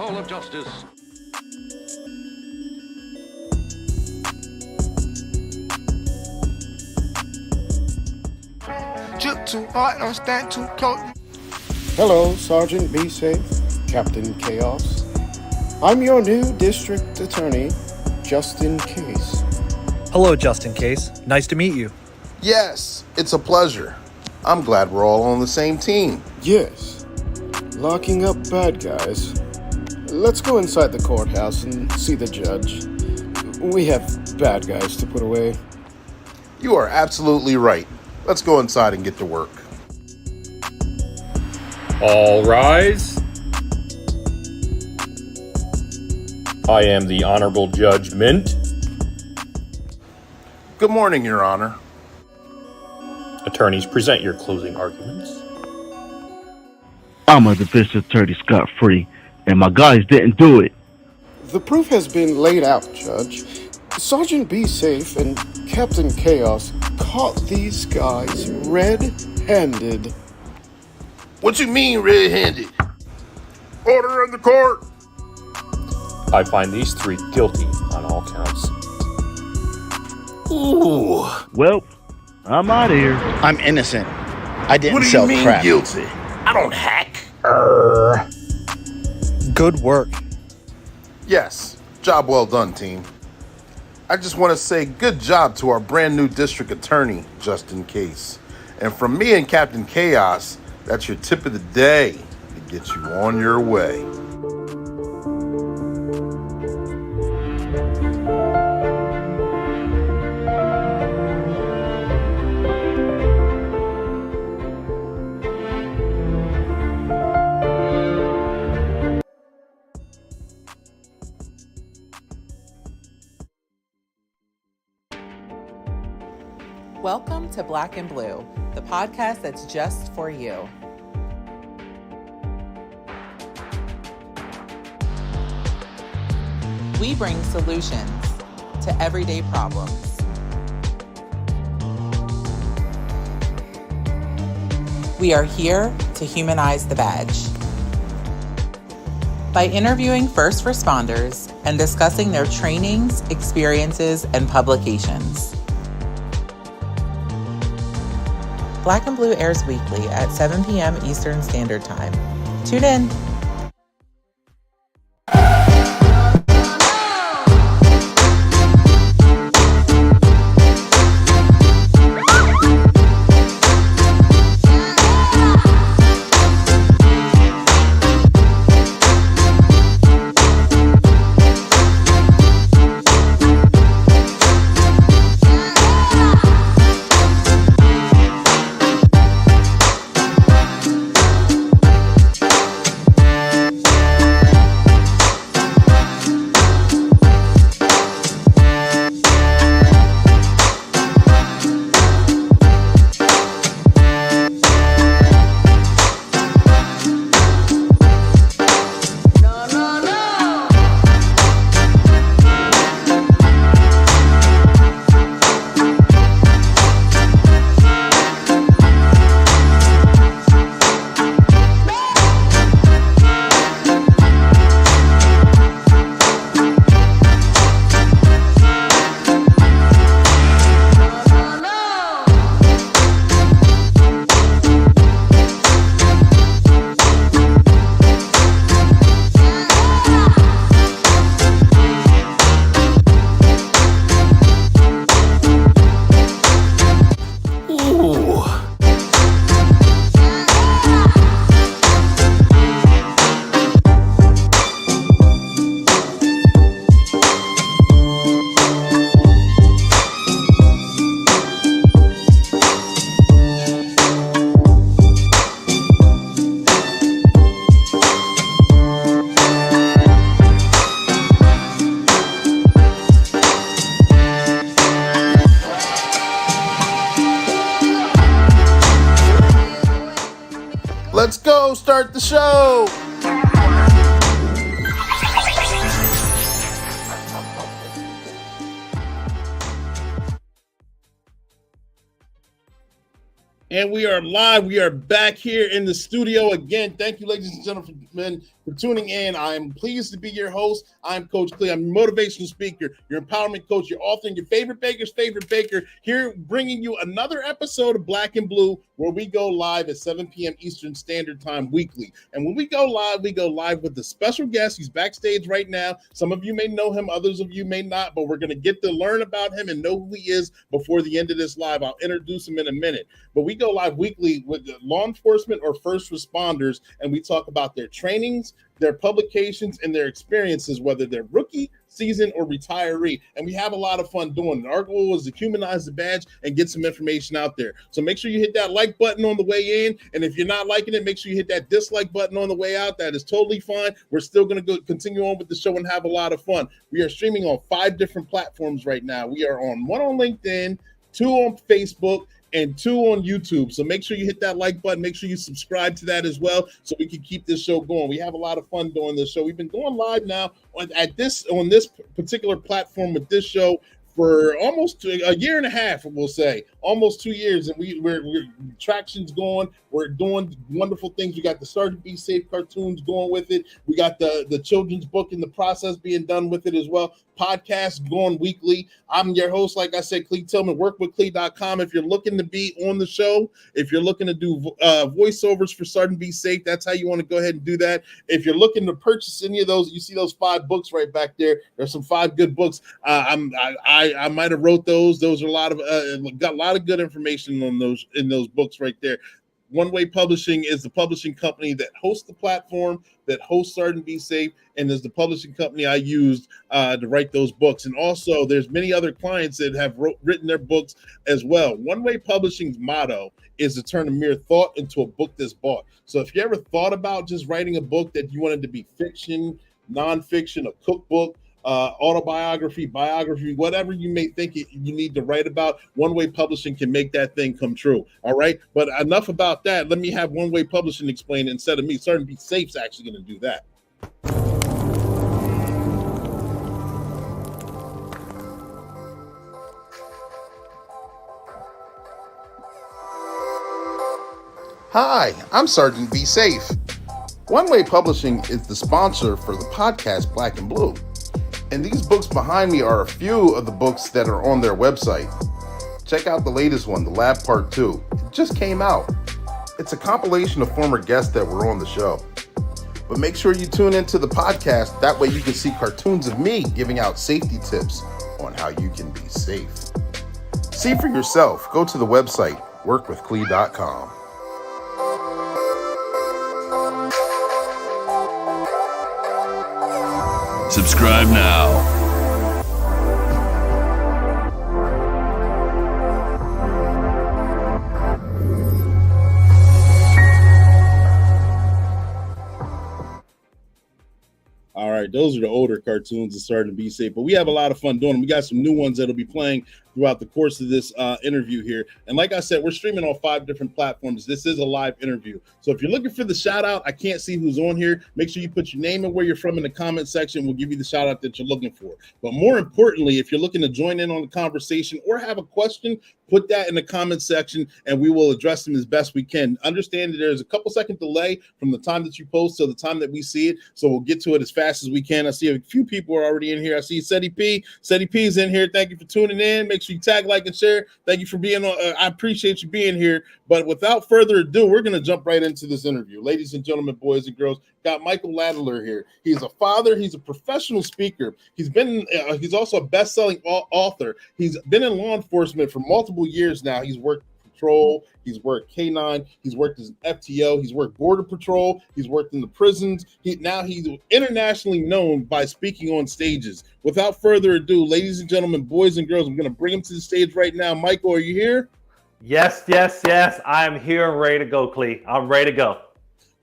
soul of justice. Jump too hard, don't stand too close. Hello, Sergeant Be Safe, Captain Chaos. I'm your new district attorney, Justin Case. Hello, Justin Case. Nice to meet you. Yes, it's a pleasure. I'm glad we're all on the same team. Yes, locking up bad guys. Let's go inside the courthouse and see the judge. We have bad guys to put away. You are absolutely right. Let's go inside and get to work. All rise. I am the Honorable Judge Mint. Good morning, Your Honor. Attorneys, present your closing arguments. I'm a defense attorney scot-free, and my guys didn't do it. The proof has been laid out, Judge. Sergeant Be Safe and Captain Chaos caught these guys red-handed. What you mean, red-handed? Order in the court! I find these three guilty on all counts. Ooh. Well, I'm out of here. I'm innocent. I didn't What do sell you mean crap. guilty? I don't hack. Good work. Yes, job well done, team. I just want to say good job to our brand new district attorney, Justin Case. And from me and Captain Chaos, that's your tip of the day to get you on your way. Welcome to Black and Blue, the podcast that's just for you. We bring solutions to everyday problems. We are here to humanize the badge. By interviewing first responders and discussing their trainings, experiences, and publications. Black and Blue airs weekly at 7 p.m. Eastern Standard Time. Tune in. Let's go start the show. And we are live. We are back here in the studio again. Thank you, ladies and gentlemen, for tuning in. I'm pleased to be your host. I'm Coach Clee. I'm your motivational speaker, your empowerment coach, your author, and your favorite baker's favorite baker, here bringing you another episode of Black and Blue, where we go live at 7 p.m. Eastern Standard Time weekly. And when we go live with a special guest. He's backstage right now. Some of you may know him, others of you may not, but we're going to get to learn about him and know who he is before the end of this live. I'll introduce him in a minute. But we go live weekly with law enforcement or first responders, and we talk about their trainings, their publications, and their experiences, whether they're rookie, season, or retiree. And we have a lot of fun doing it. Our goal is to humanize the badge and get some information out there. So make sure you hit that like button on the way in. And if you're not liking it, make sure you hit that dislike button on the way out. That is totally fine. We're still going to continue on with the show and have a lot of fun. We are streaming on 5 different platforms right now. We are on 1 on LinkedIn, 2 on Facebook, and 2 on YouTube. So make sure you hit that like button. Make sure you subscribe to that as well, so we can keep this show going. We have a lot of fun doing this show. We've been going live now on this particular platform with this show for almost a year and a half, we'll say, almost 2 years, and we're traction's going. We're doing wonderful things. We got the Sergeant Be Safe cartoons going with it. We got the children's book in the process being done with it as well. Podcast going weekly. I'm your host, like I said, Clee Tillman, workwithclee.com. If you're looking to be on the show, if you're looking to do voiceovers for Sergeant Be Safe, that's how you want to go ahead and do that. If you're looking to purchase any of those, you see those 5 books right back there. There's some 5 good books. I might have wrote those. Those are a lot of got a lot of good information on those in those books right there. One Way Publishing is the publishing company that hosts the platform, that hosts Sergeant Be Safe, and is the publishing company I used to write those books. And also, there's many other clients that have written their books as well. One Way Publishing's motto is to turn a mere thought into a book that's bought. So if you ever thought about just writing a book that you wanted to be fiction, nonfiction, a cookbook, autobiography, biography, whatever you may think you need to write about, One Way Publishing can make that thing come true. All right. But enough about that. Let me have One Way Publishing explain it instead of me. Sergeant Be Safe's actually going to do that. Hi, I'm Sergeant Be Safe. One Way Publishing is the sponsor for the podcast Black and Blue. And these books behind me are a few of the books that are on their website. Check out the latest one, The Lab Part 2. It just came out. It's a compilation of former guests that were on the show. But make sure you tune into the podcast. That way you can see cartoons of me giving out safety tips on how you can be safe. See for yourself. Go to the website, workwithclee.com. Subscribe now. All right, those are the older cartoons that started to be safe, but we have a lot of fun doing them. We got some new ones that'll be playing throughout the course of this interview here. And like I said, we're streaming on 5 different platforms. This is a live interview. So if you're looking for the shout out, I can't see who's on here. Make sure you put your name and where you're from in the comment section. We'll give you the shout out that you're looking for. But more importantly, if you're looking to join in on the conversation or have a question, put that in the comment section and we will address them as best we can. Understand that there's a couple second delay from the time that you post to the time that we see it. So we'll get to it as fast as we can. I see a few people are already in here. I see Seti P. Seti P is in here. Thank you for tuning in. Make sure you tag, like, and share. Thank you for being on. I appreciate you being here. But without further ado, we're going to jump right into this interview. Ladies and gentlemen, boys and girls, got Michael Laidler here. He's a father. He's a professional speaker. He's also a best-selling author. He's been in law enforcement for multiple years now. He's worked patrol. He's worked K9. He's worked as an FTO. He's worked border patrol. He's worked in the prisons. He's internationally known by speaking on stages. Without further ado, ladies and gentlemen, boys and girls, I'm going to bring him to the stage right now. Michael, are you here? Yes. I am here and ready to go, Clee. I'm ready to go.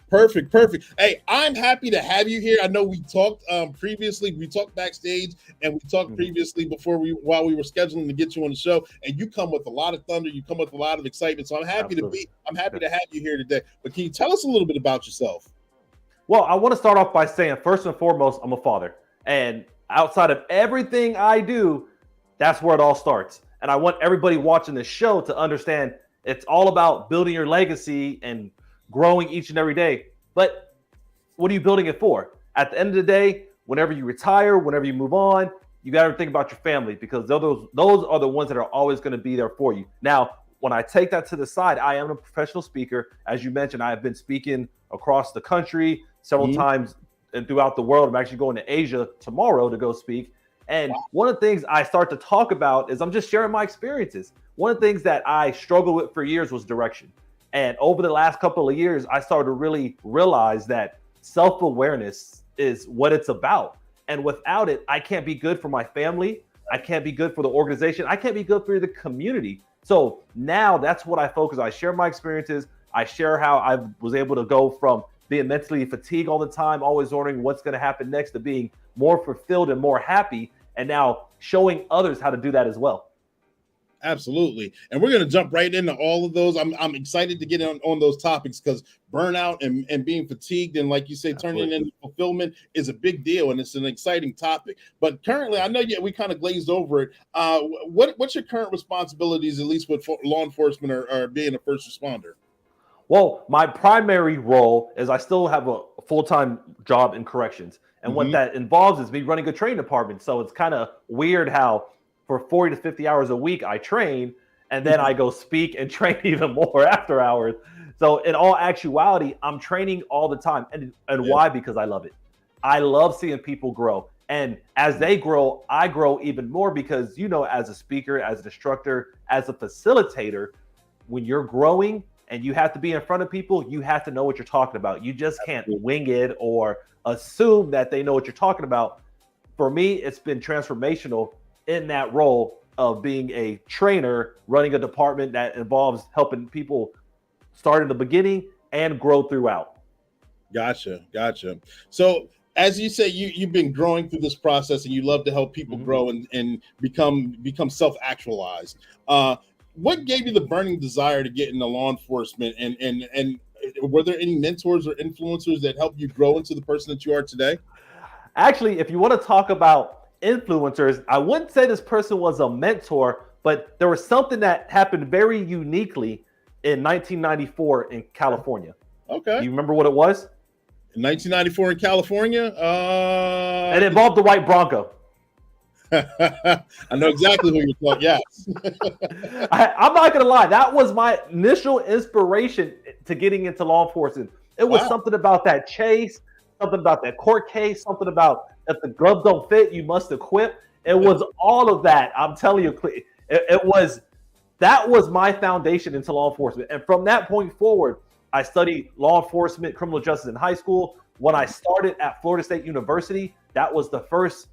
Perfect. Hey, I'm happy to have you here. I know we talked previously. We talked backstage and we talked previously while we were scheduling to get you on the show. And you come with a lot of thunder. You come with a lot of excitement. So I'm happy to have you here today. But can you tell us a little bit about yourself? Well, I want to start off by saying, first and foremost, I'm a father. And outside of everything I do, that's where it all starts. And I want everybody watching this show to understand it's all about building your legacy and growing each and every day. But what are you building it for? At the end of the day, whenever you retire, whenever you move on, you got to think about your family, because those are the ones that are always going to be there for you. Now, when I take that to the side, I am a professional speaker. As you mentioned, I have been speaking across the country several times and throughout the world. I'm actually going to Asia tomorrow to go speak. And one of the things I start to talk about is I'm just sharing my experiences. One of the things that I struggled with for years was direction. And over the last couple of years, I started to really realize that self-awareness is what it's about. And without it, I can't be good for my family. I can't be good for the organization. I can't be good for the community. So now that's what I focus on. I share my experiences. I share how I was able to go from being mentally fatigued all the time, always wondering what's going to happen next, to being more fulfilled and more happy, and now showing others how to do that as well. Absolutely. And we're going to jump right into all of those. I'm excited to get on those topics, because burnout and being fatigued and, like you say, turning into fulfillment is a big deal, and it's an exciting topic. But currently, I know we kind of glazed over it. What's your current responsibilities, at least with law enforcement or being a first responder? Well, my primary role is I still have a full-time job in corrections. And what that involves is me running a training department. So it's kind of weird how for 40 to 50 hours a week I train, and then I go speak and train even more after hours. So in all actuality, I'm training all the time. And why? Because I love it. I love seeing people grow. And as they grow, I grow even more, because, as a speaker, as an instructor, as a facilitator, when you're growing and you have to be in front of people, you have to know what you're talking about. You just can't wing it or assume that they know what you're talking about. For me, it's been transformational in that role of being a trainer, running a department that involves helping people start in the beginning and grow throughout. Gotcha. So as you say, you've been growing through this process, and you love to help people grow and become self-actualized. What gave you the burning desire to get into law enforcement, and were there any mentors or influencers that helped you grow into the person that you are today? Actually, if you want to talk about influencers, I wouldn't say this person was a mentor, but there was something that happened very uniquely in 1994 in California. Okay. You remember what it was? In 1994 in California? It involved the white Bronco. I know exactly who you're talking. Yes. I'm not going to lie. That was my initial inspiration to getting into law enforcement. It was something about that chase, something about that court case, something about if the gloves don't fit, you must equip. It was all of that. I'm telling you, that was my foundation into law enforcement. And from that point forward, I studied law enforcement, criminal justice in high school. When I started at Florida State University, that was the first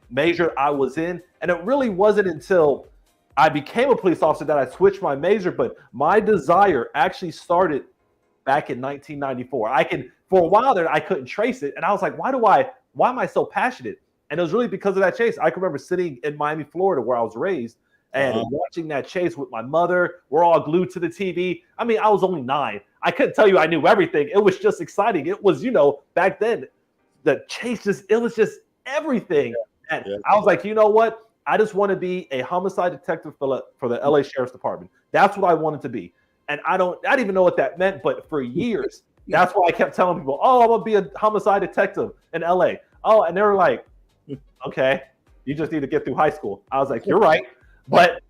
major I was in. And it really wasn't until I became a police officer that I switched my major. But my desire actually started back in 1994. For a while there, I couldn't trace it. And I was like, why am I so passionate? And it was really because of that chase. I can remember sitting in Miami, Florida, where I was raised, and watching that chase with my mother. We're all glued to the TV. I mean, I was only 9. I couldn't tell you I knew everything. It was just exciting. It was, back then, the chase it was just everything. And I was like, you know what? I just want to be a homicide detective for the LA Sheriff's Department. That's what I wanted to be. And I didn't even know what that meant, but for years, that's why I kept telling people, oh, I'm going to be a homicide detective in LA. Oh, and they were like, okay, you just need to get through high school. I was like, you're right. But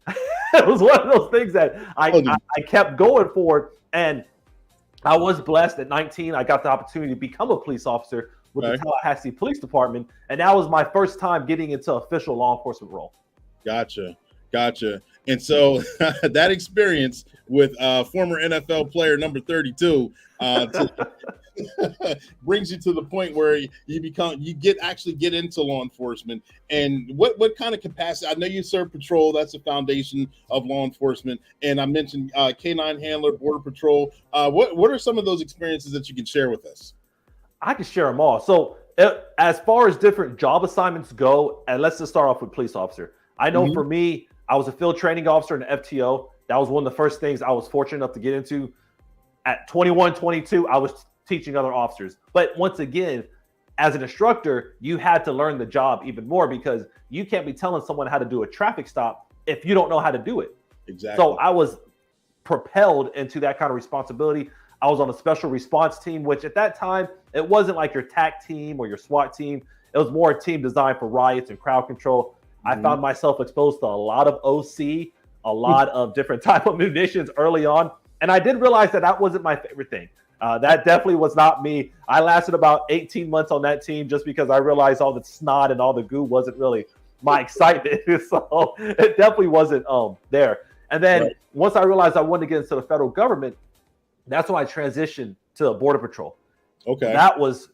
it was one of those things that I kept going for. And I was blessed at 19. I got the opportunity to become a police officer with the Tallahassee Police Department. And that was my first time getting into official law enforcement role. Gotcha. And so that experience with former NFL player number 32 brings you to the point where you get into law enforcement. And what kind of capacity? I know you serve patrol. That's the foundation of law enforcement. And I mentioned K-9 handler, border patrol. What are some of those experiences that you can share with us? I can share them all. So as far as different job assignments go, and let's just start off with police officer. I know for me, I was a field training officer in the FTO. That was one of the first things I was fortunate enough to get into. At 21, 22, I was teaching other officers. But once again, as an instructor, you had to learn the job even more, because you can't be telling someone how to do a traffic stop if you don't know how to do it. Exactly. So I was propelled into that kind of responsibility. I was on a special response team, which at that time, it wasn't like your TAC team or your SWAT team. It was more a team designed for riots and crowd control. I found myself exposed to a lot of OC, a lot of different type of munitions early on. And I did realize that wasn't my favorite thing. That definitely was not me. I lasted about 18 months on that team just because I realized all the snot and all the goo wasn't really my excitement. So it definitely wasn't there. And then once I realized I wanted to get into the federal government, that's when I transitioned to Border Patrol. Okay. That was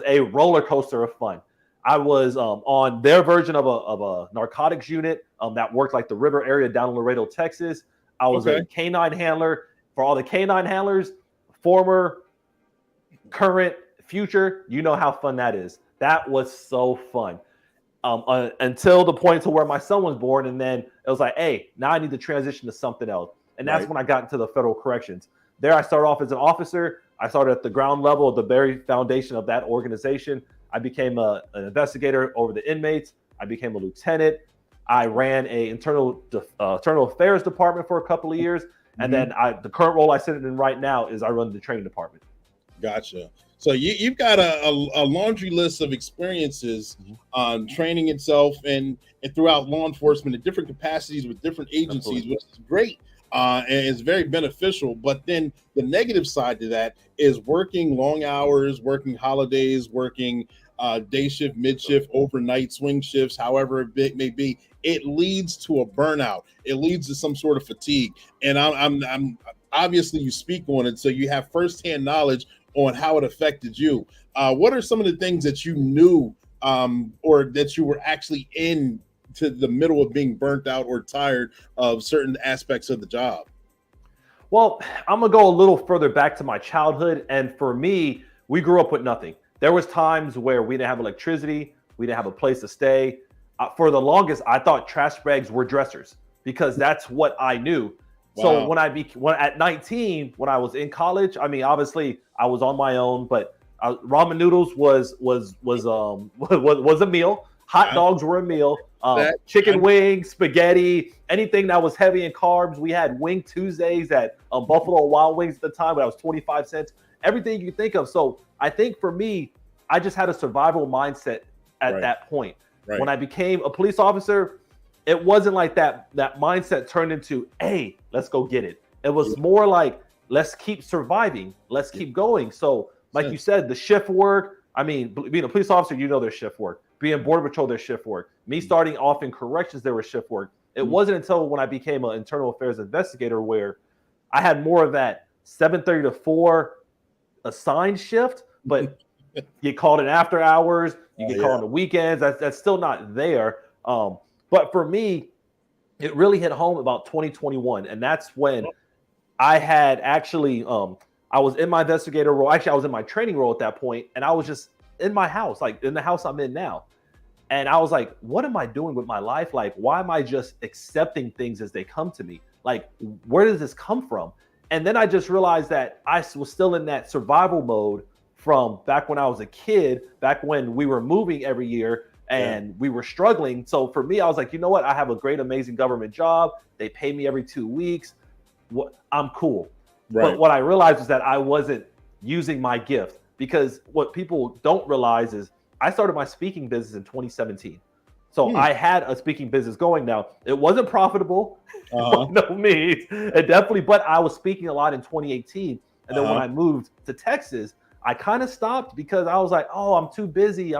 a roller coaster of fun. I was on their version of a narcotics unit that worked like the river area down in Laredo, Texas. I was a canine handler for all the canine handlers, former, current, future. You know how fun that is. That was so fun. Until the point to where my son was born, and then it was like, hey, now I need to transition to something else. And that's when I got into the federal corrections. There I started off as an officer. I started at the ground level, at the very foundation of that organization. I became an investigator over the inmates. I became a lieutenant. I ran a internal affairs department for a couple of years. And then the current role I sit in right now is I run the training department. Gotcha. So you've got a laundry list of experiences on training itself and throughout law enforcement in different capacities with different agencies, which is great. And it's very beneficial. But then the negative side to that is working long hours, working holidays, working day shift, mid shift, overnight, swing shifts, however it may be. It leads to a burnout. It leads to some sort of fatigue. And I'm obviously you speak on it, so you have firsthand knowledge on how it affected you. What are some of the things that you knew or that you were actually in to the middle of being burnt out or tired of certain aspects of the job? Well, I'm gonna go a little further back to my childhood, and for me, we grew up with nothing. There was times where we didn't have electricity, we didn't have a place to stay. For the longest, I thought trash bags were dressers because that's what I knew. Wow. So when at 19, when I was in college, I mean, obviously I was on my own, but ramen noodles was a meal. Hot dogs were a meal. Chicken wings, spaghetti, anything that was heavy in carbs. We had Wing Tuesdays at Buffalo Wild Wings at the time, when I was 25 cents. Everything you think of. So I think for me, I just had a survival mindset at that point. Right. When I became a police officer, it wasn't like that mindset turned into, hey, let's go get it. It was more like, let's keep surviving. Let's keep going. So like you said, the shift work, I mean, being a police officer, you know there's shift work. Being Border Patrol, there's shift work. Me starting off in corrections, there was shift work. It wasn't until when I became an internal affairs investigator where I had more of that 7:30 to 4 assigned shift, but you called it after hours, you get called on the weekends. That's still not there. But for me, it really hit home about 2021. And that's when I had actually, I was in my investigator role. Actually, I was in my training role at that point, and I was just in my house, like in the house I'm in now. And I was like, what am I doing with my life? Like, why am I just accepting things as they come to me? Like, where does this come from? And then I just realized that I was still in that survival mode from back when I was a kid, back when we were moving every year and we were struggling. So for me, I was like, you know what? I have a great, amazing government job. They pay me every 2 weeks. I'm cool. Right. But what I realized was that I wasn't using my gift, because what people don't realize is I started my speaking business in 2017. So I had a speaking business going now. It wasn't profitable, by no means. It definitely, but I was speaking a lot in 2018. And then when I moved to Texas, I kind of stopped because I was like, oh, I'm too busy.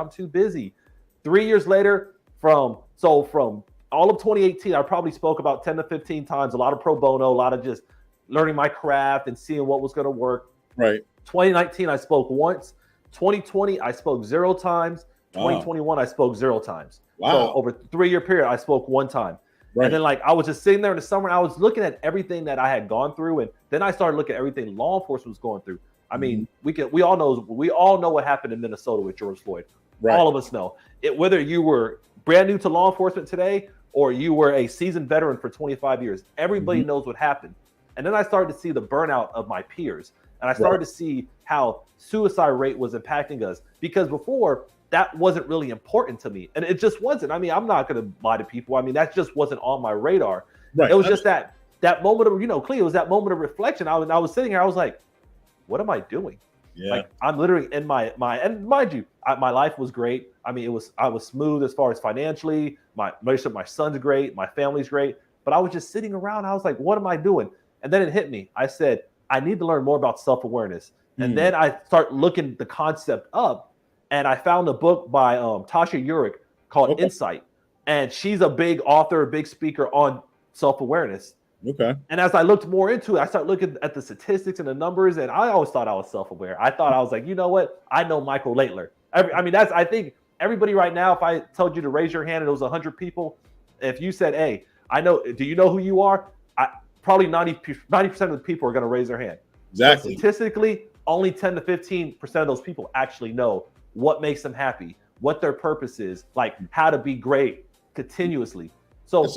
3 years later, from all of 2018, I probably spoke about 10 to 15 times, a lot of pro bono, a lot of just learning my craft and seeing what was going to work. Right. 2019, I spoke once. 2020, I spoke 0 times. 2021, I spoke 0 times. Wow. So over a 3-year period, I spoke 1 time. Right. And then like I was just sitting there in the summer, and I was looking at everything that I had gone through, and then I started looking at everything law enforcement was going through. I mean, we all know what happened in Minnesota with George Floyd. Right. All of us know it. Whether you were brand new to law enforcement today or you were a seasoned veteran for 25 years, everybody knows what happened. And then I started to see the burnout of my peers, and I started to see how suicide rate was impacting us, because before that wasn't really important to me, and it just wasn't. I mean, I'm not going to lie to people. I mean, that just wasn't on my radar. Right. It was just that moment of, Cleo, it was that moment of reflection. I was sitting here, I was like, what am I doing? Yeah. Like I'm literally in my and mind you, my life was great. I mean, I was smooth as far as financially. My relationship, my son's great, my family's great. But I was just sitting around. I was like, what am I doing? And then it hit me. I said, I need to learn more about self-awareness. And then I start looking the concept up, and I found a book by Tasha Eurich called Insight. And she's a big author, a big speaker on self-awareness. Okay. And as I looked more into it, I started looking at the statistics and the numbers, and I always thought I was self-aware. I thought I was like, you know what? I know Michael Laidler. I think everybody right now, if I told you to raise your hand and it was 100 people, if you said, hey, do you know who you are? Probably 90% of the people are going to raise their hand. Exactly. But statistically, only 10 to 15% of those people actually know what makes them happy, what their purpose is, like how to be great continuously. So,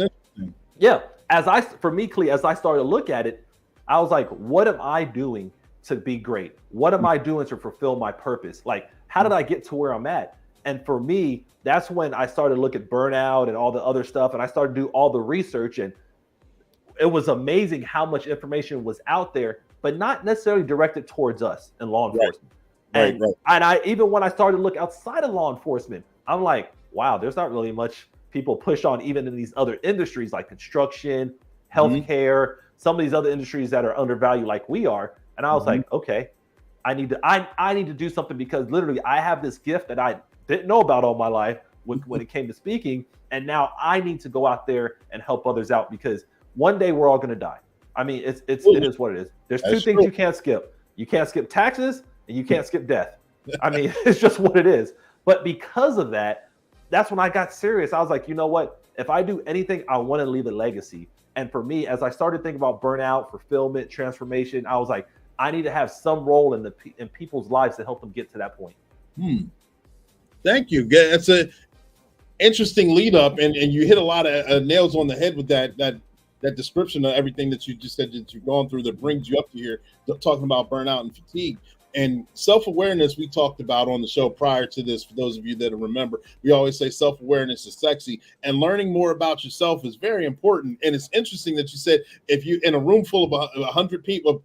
yeah. As I started to look at it, I was like, what am I doing to be great? What am I doing to fulfill my purpose? Like, how did I get to where I'm at? And for me, that's when I started to look at burnout and all the other stuff. And I started to do all the research, and it was amazing how much information was out there, but not necessarily directed towards us in law enforcement. Right. And I, even when I started to look outside of law enforcement, I'm like, wow, there's not really much people push on even in these other industries like construction, healthcare, some of these other industries that are undervalued like we are. And I was like, okay, I need to do something, because literally I have this gift that I didn't know about all my life when it came to speaking. And now I need to go out there and help others out, because one day we're all going to die. I mean, it is what it is. There's two things you can't skip. You can't skip taxes and you can't skip death. I mean, it's just what it is. But because of that, that's when I got serious. I was like, you know what? If I do anything, I want to leave a legacy. And for me, as I started thinking about burnout, fulfillment, transformation, I was like, I need to have some role in people's lives to help them get to that point. Thank you. That's a interesting lead up, and you hit a lot of nails on the head with that description of everything that you just said that you've gone through that brings you up to here, talking about burnout and fatigue. And self-awareness, we talked about on the show prior to this. For those of you that remember, we always say self-awareness is sexy, and learning more about yourself is very important. And it's interesting that you said, if you in a room full of 100 people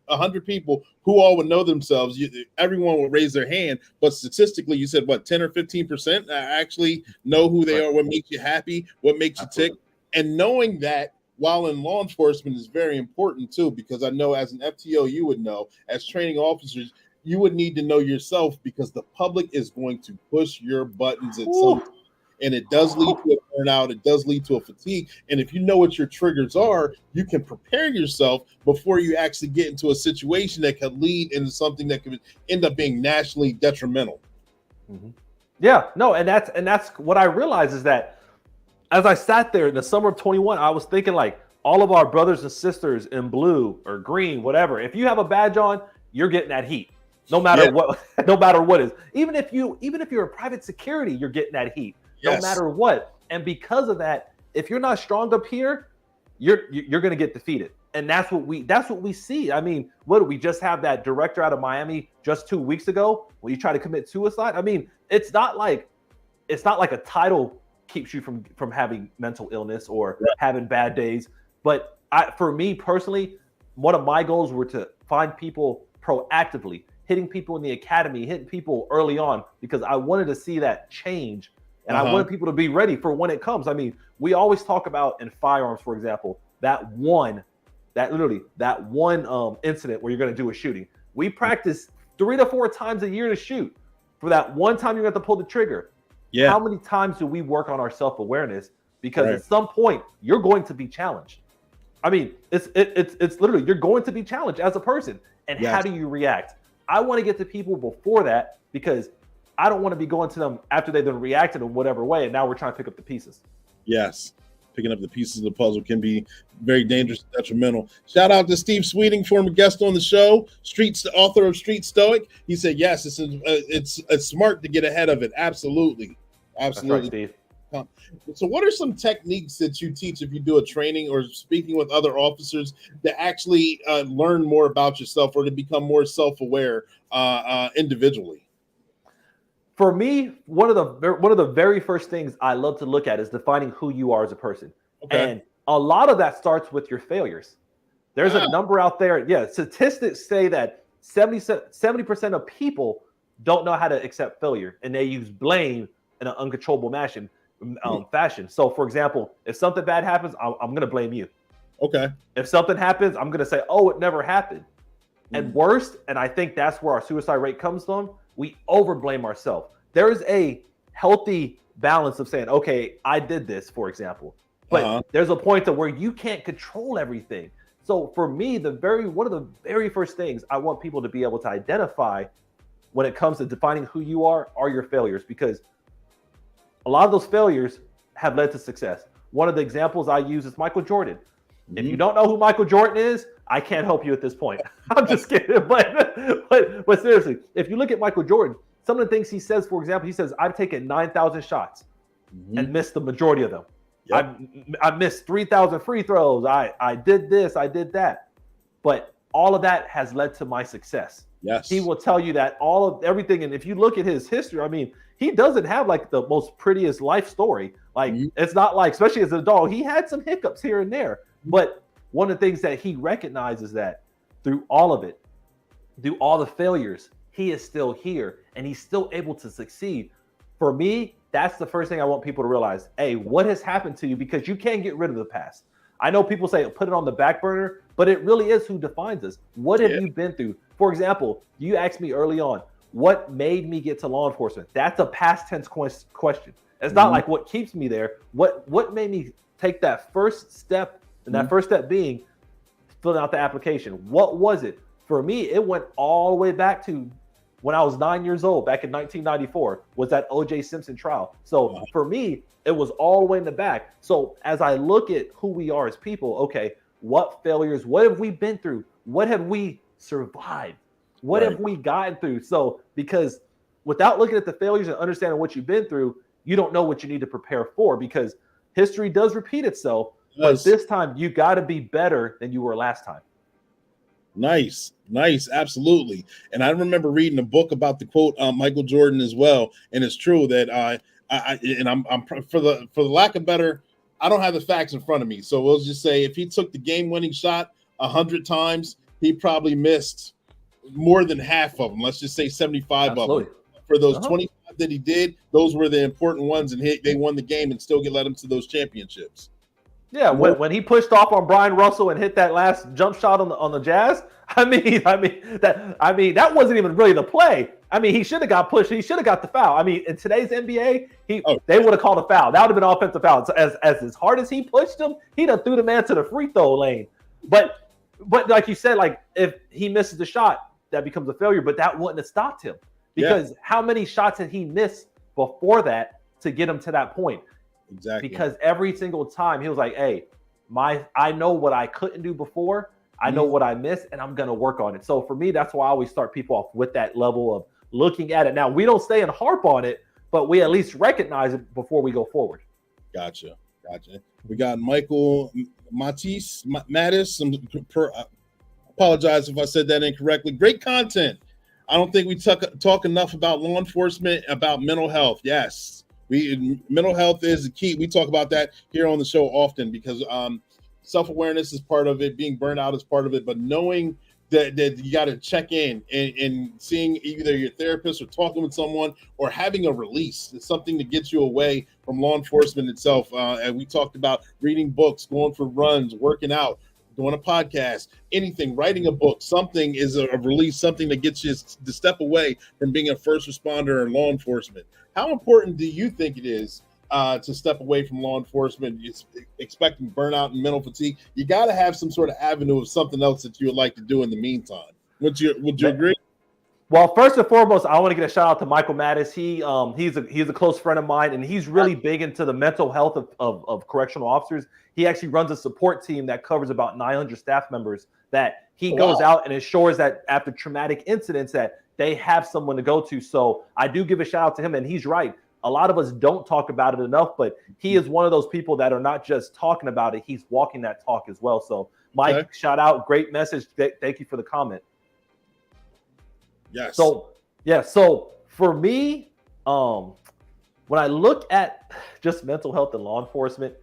who all would know themselves, everyone would raise their hand. But statistically, you said what, 10 or 15% actually know who they are, what makes you happy, what makes you tick, and knowing that. While in law enforcement is very important too, because I know as an FTO, you would know, as training officers, you would need to know yourself, because the public is going to push your buttons at some time. And it does lead to a burnout. It does lead to a fatigue. And if you know what your triggers are, you can prepare yourself before you actually get into a situation that could lead into something that could end up being nationally detrimental. Yeah, no, and that's what I realized, is that as I sat there in the summer of 21, I was thinking, like, all of our brothers and sisters in blue or green, whatever, if you have a badge on, you're getting that heat. No matter what is. Even if you're a private security, you're getting that heat. No matter what. And because of that, if you're not strong up here, you're going to get defeated. And that's what we see. I mean, what did we just have that director out of Miami just 2 weeks ago when you try to commit suicide? I mean, it's not like a title keeps you from having mental illness or having bad days. But for me personally, one of my goals were to find people proactively, hitting people in the academy, hitting people early on, because I wanted to see that change. And I wanted people to be ready for when it comes. I mean, we always talk about in firearms, for example, that one incident where you're going to do a shooting. We practice 3 to 4 times a year to shoot. For that one time you're going to have to pull the trigger. Yeah. How many times do we work on our self-awareness? Because at some point you're going to be challenged. I mean, it's literally, you're going to be challenged as a person. And how do you react? I want to get to people before that, because I don't want to be going to them after they've been reacted in whatever way, and now we're trying to pick up the pieces. Yes. Picking up the pieces of the puzzle can be very dangerous and detrimental. Shout out to Steve Sweeting, former guest on the show, author of Street Stoic. He said, yes, it's smart to get ahead of it. Absolutely. Absolutely. That's right, Steve. So what are some techniques that you teach if you do a training or speaking with other officers to actually learn more about yourself or to become more self-aware individually? For me, one of the very first things I love to look at is defining who you are as a person. Okay. And a lot of that starts with your failures. There's a number out there. Yeah, statistics say that 70% of people don't know how to accept failure, and they use blame in an uncontrollable fashion. So, for example, if something bad happens, I'm going to blame you. Okay. If something happens, I'm going to say, oh, it never happened. And worst, and I think that's where our suicide rate comes from, we overblame ourselves. There is a healthy balance of saying, okay, I did this, for example. But there's a point to where you can't control everything. So for me, one of the very first things I want people to be able to identify when it comes to defining who you are your failures, because a lot of those failures have led to success. One of the examples I use is Michael Jordan. If you don't know who Michael Jordan is, I can't help you at this point. I'm just kidding. But seriously, if you look at Michael Jordan, some of the things he says, for example, he says, I've taken 9,000 shots and missed the majority of them. Yep. I missed 3,000 free throws. I did this, I did that. But all of that has led to my success. Yes. He will tell you that all of everything. And if you look at his history, I mean, he doesn't have like the most prettiest life story. Like it's not like, especially as an adult, he had some hiccups here and there. But one of the things that he recognizes that through all of it, through all the failures, he is still here and he's still able to succeed. For me, that's the first thing I want people to realize. Hey, what has happened to you? Because you can't get rid of the past. I know people say put it on the back burner, but it really is who defines us. What have you been through? For example, you asked me early on, what made me get to law enforcement? That's a past tense question. It's not like what keeps me there. What made me take that first step? And that first step being filling out the application. What was it? For me, it went all the way back to when I was 9 years old, back in 1994, was that O.J. Simpson trial. So for me, it was all the way in the back. So as I look at who we are as people, okay, what failures, what have we been through? What have we survived? What have we gotten through? So because without looking at the failures and understanding what you've been through, you don't know what you need to prepare for, because history does repeat itself. But this time, you got to be better than you were last time. Nice, absolutely. And I remember reading a book about the quote Michael Jordan as well, and it's true that I'm for the lack of better, I don't have the facts in front of me, so we'll just say if he took the game-winning shot 100 times, he probably missed more than half of them. Let's just say 75 of them. For those 25 that he did, those were the important ones, and they won the game and still led him to those championships. Yeah, when he pushed off on Brian Russell and hit that last jump shot on the Jazz, I mean that wasn't even really the play. I mean, he should have got pushed. He should have got the foul. I mean, in today's NBA, they would have called a foul. That would have been offensive foul. So as hard as he pushed him, he done threw the man to the free throw lane. But like you said, like if he misses the shot, that becomes a failure. But that wouldn't have stopped him, because how many shots had he missed before that to get him to that point? Exactly. Because every single time he was like, hey, I know what I couldn't do before. I know what I missed, and I'm going to work on it. So for me, that's why I always start people off with that level of looking at it. Now, we don't stay and harp on it, but we at least recognize it before we go forward. Gotcha. We got Michael Mattis. Apologize if I said that incorrectly. Great content. I don't think we talk enough about law enforcement, about mental health. Yes. Mental health is the key. We talk about that here on the show often, because self-awareness is part of it, being burnt out is part of it, but knowing that you got to check in and seeing either your therapist or talking with someone or having a release. It's something that gets you away from law enforcement itself. And we talked about reading books, going for runs, working out, doing a podcast, anything, writing a book. Something is a release, something that gets you to step away from being a first responder in law enforcement. How important do you think it is to step away from law enforcement? It's expecting burnout and mental fatigue. You got to have some sort of avenue of something else that you would like to do in the meantime. Would you agree? Well, first and foremost, I want to get a shout out to Michael Mattis. He's a close friend of mine, and he's really big into the mental health of correctional officers. He actually runs a support team that covers about 900 staff members that he goes out and ensures that after traumatic incidents that they have someone to go to. So I do give a shout out to him, and he's right. A lot of us don't talk about it enough, but he is one of those people that are not just talking about it, he's walking that talk as well. So Mike, shout out, great message. Thank you for the comment. Yes. So for me, when I look at just mental health and law enforcement,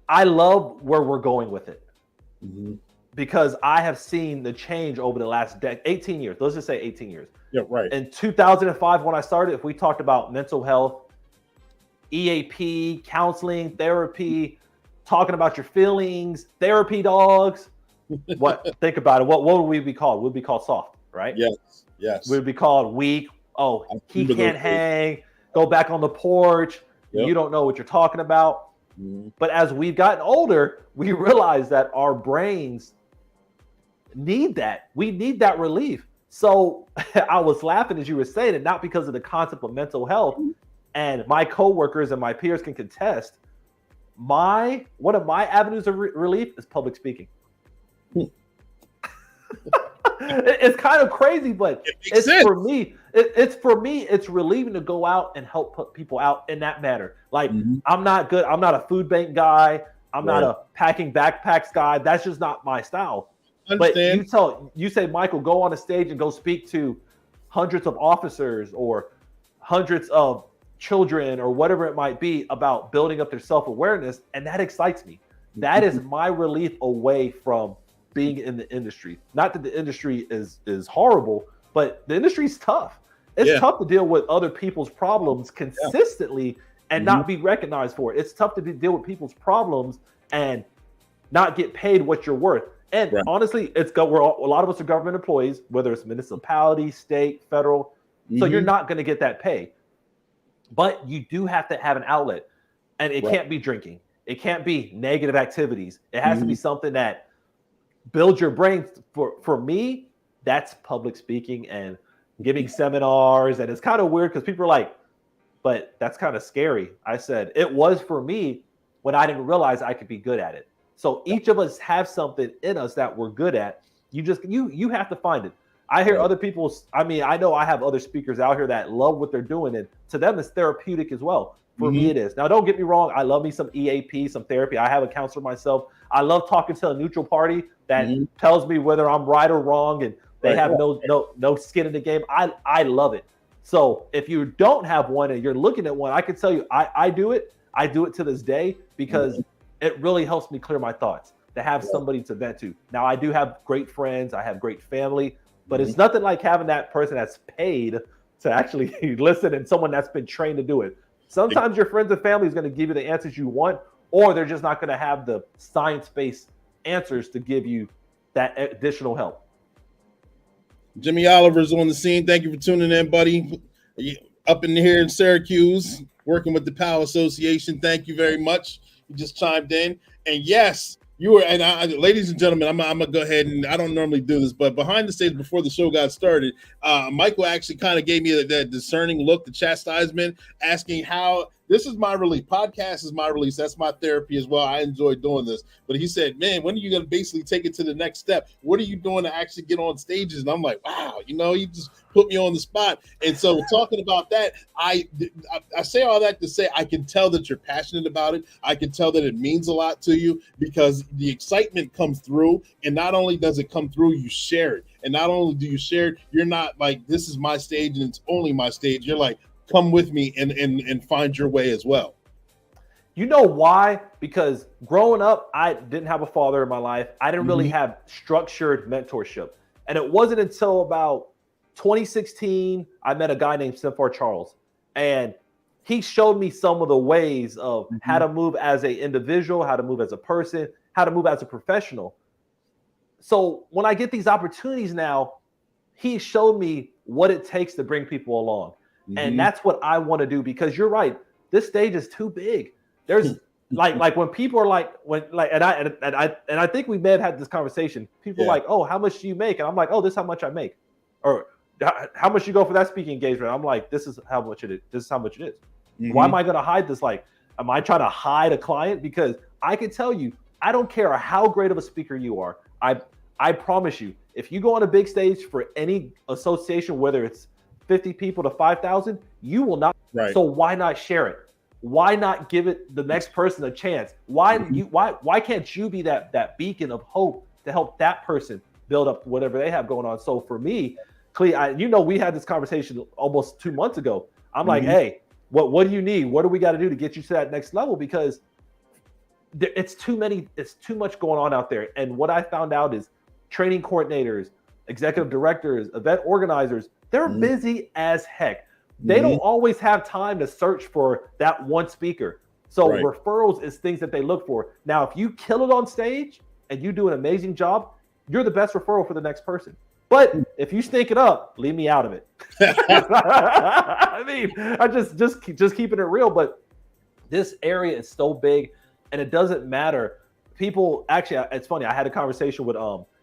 I love where we're going with it. because I have seen the change over the last 18 years. Let's just say 18 years. Yeah, right. In 2005, when I started, if we talked about mental health, EAP, counseling, therapy, talking about your feelings, therapy dogs. Think about it. What would we be called? We'd be called soft, right? Yes. We'd be called weak. Oh, he can't hang. Go back on the porch. Yep. You don't know what you're talking about. Mm-hmm. But as we've gotten older, we realize that our brains need that. We need that relief. So I was laughing as you were saying it, not because of the concept of mental health. And my coworkers and my peers can contest. One of my avenues of relief is public speaking. It's kind of crazy, but it's sense. For me. It's for me. It's relieving to go out and help put people out in that manner. Like I'm not good. I'm not a food bank guy. I'm not a packing backpacks guy. That's just not my style. Understand. But you say, Michael, go on a stage and go speak to hundreds of officers or hundreds of children or whatever it might be about building up their self-awareness, and that excites me. That is my relief away from being in the industry. Not that the industry is horrible, but the industry is tough. It's tough to deal with other people's problems consistently and not be recognized for it. It's tough to deal with people's problems and not get paid what you're worth. And honestly, a lot of us are government employees, whether it's municipality, state, federal. So you're not going to get that pay. But you do have to have an outlet, and it can't be drinking. It can't be negative activities. It has to be something that builds your brain. For me, that's public speaking and giving seminars. And it's kind of weird because people are like, but that's kind of scary. I said, it was for me when I didn't realize I could be good at it. So each of us have something in us that we're good at. You have to find it. I hear other people. I mean, I know I have other speakers out here that love what they're doing, and to them, it's therapeutic as well. For me, it is. Now, don't get me wrong. I love me some EAP, some therapy. I have a counselor myself. I love talking to a neutral party that tells me whether I'm right or wrong, and they have no skin in the game. I love it. So if you don't have one and you're looking at one, I can tell you, I do it. I do it to this day because it really helps me clear my thoughts to have somebody to vent to. Now, I do have great friends. I have great family. But it's nothing like having that person that's paid to actually listen and someone that's been trained to do it. Sometimes your friends and family is going to give you the answers you want, or they're just not going to have the science-based answers to give you that additional help. Jimmy Oliver's on the scene. Thank you for tuning in, buddy. Up in here in Syracuse, working with the PAL Association. Thank you very much. You just chimed in. And yes, you were, and ladies and gentlemen, I'm gonna go ahead and I don't normally do this, but behind the scenes before the show got started, Michael actually kind of gave me that discerning look, the chastisement, asking how this is my relief. Podcast is my release. That's my therapy as well. I enjoy doing this. But he said, man, when are you going to basically take it to the next step? What are you doing to actually get on stages? And I'm like, wow, you just put me on the spot. And so talking about that, I say all that to say I can tell that you're passionate about it. I can tell that it means a lot to you because the excitement comes through. And not only does it come through, you share it. And not only do you share it, you're not like, this is my stage and it's only my stage. You're like, come with me and find your way as well. You know why? Because growing up, I didn't have a father in my life. I didn't really have structured mentorship. And it wasn't until about 2016, I met a guy named Simfar Charles. And he showed me some of the ways of how to move as an individual, how to move as a person, how to move as a professional. So when I get these opportunities now, he showed me what it takes to bring people along. And that's what I want to do, because you're right. This stage is too big. There's like when people are like, and I think we may have had this conversation. People are like, oh, how much do you make? And I'm like, oh, this is how much I make. Or how much you go for that speaking engagement? I'm like, this is how much it is. This is how much it is. Why am I going to hide this? Like, am I trying to hide a client? Because I can tell you, I don't care how great of a speaker you are. I promise you, if you go on a big stage for any association, whether it's 50 people to 5,000, you will not. Right. So why not share it? Why not give it the next person a chance? Why can't you be that beacon of hope to help that person build up whatever they have going on? So for me, Clea, we had this conversation almost 2 months ago. I'm like, hey, what do you need? What do we got to do to get you to that next level? Because it's too much going on out there. And what I found out is training coordinators, executive directors, event organizers, they're busy as heck. They don't always have time to search for that one speaker. So referrals is things that they look for. Now, if you kill it on stage and you do an amazing job, you're the best referral for the next person. But if you stink it up, leave me out of it. I mean, I just keeping it real. But this area is so big, and it doesn't matter. People actually, it's funny. I had a conversation with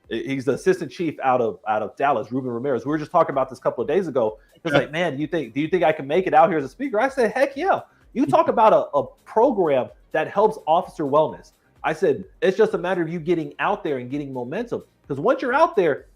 he's the assistant chief out of Dallas, Ruben Ramirez. We were just talking about this a couple of days ago. He's like, man, do you think I can make it out here as a speaker? I said, heck yeah. You talk about a program that helps officer wellness. I said, it's just a matter of you getting out there and getting momentum. Because once you're out there,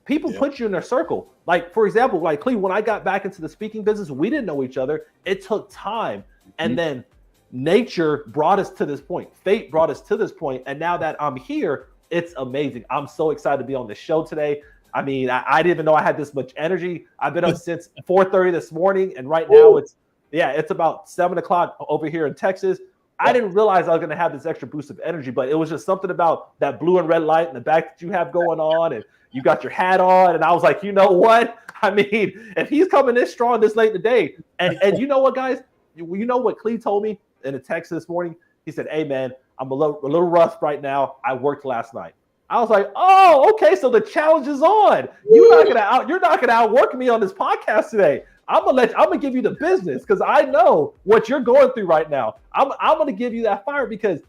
people put you in their circle. Like, for example, like Cleve, when I got back into the speaking business, we didn't know each other. It took time. And then nature brought us to this point. Fate brought us to this point. And now that I'm here, it's amazing. I'm so excited to be on the show today. I mean, I didn't even know I had this much energy. I've been up since 4:30 this morning. And right now it's about 7 o'clock over here in Texas. I didn't realize I was going to have this extra boost of energy, but it was just something about that blue and red light in the back that you have going on, and you got your hat on, and I was like, you know what? I mean, if he's coming this strong this late in the day, and you know what, guys? You know what Clee told me in a text this morning? He said, hey, man, I'm a little rough right now. I worked last night. I was like, oh, okay, so the challenge is on. You're not gonna outwork me on this podcast today. I'm gonna give you the business because I know what you're going through right now. I'm gonna give you that fire because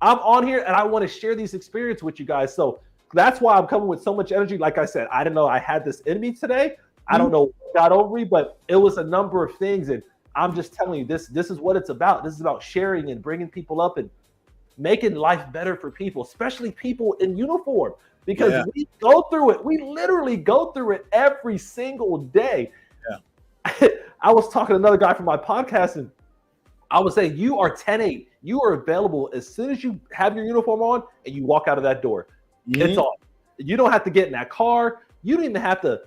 I'm on here and I want to share these experiences with you guys. So that's why I'm coming with so much energy. Like I said, I didn't know I had this in me today. I don't know what got over me, but it was a number of things. And I'm just telling you, this is what it's about. This is about sharing and bringing people up and making life better for people, especially people in uniform, because we go through it. We literally go through it every single day. I was talking to another guy from my podcast, and I was saying, you are 10-8. You are available as soon as you have your uniform on and you walk out of that door. It's on. You don't have to get in that car. You don't even have to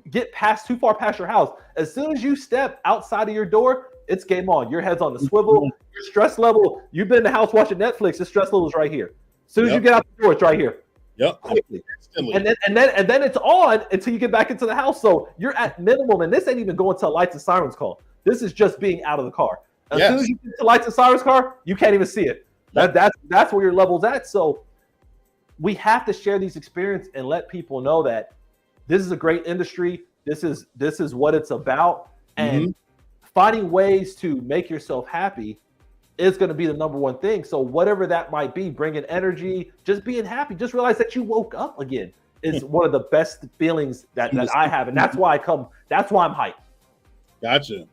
get too far past your house. As soon as you step outside of your door, it's game on. Your head's on the swivel. Your stress level, you've been in the house watching Netflix, the stress level is right here. As soon as you get out the door, it's right here. Quickly. And then it's on until you get back into the house. So you're at minimum, and this ain't even going to a lights and sirens call. This is just being out of the car. As soon as you get to lights and sirens car, you can't even see it. That's where your level's at. So we have to share these experiences and let people know that this is a great industry. This is what it's about. And finding ways to make yourself happy is going to be the number one thing. So whatever that might be, bringing energy, just being happy, just realize that you woke up again is one of the best feelings that I have. And that's why I'm hyped. Gotcha.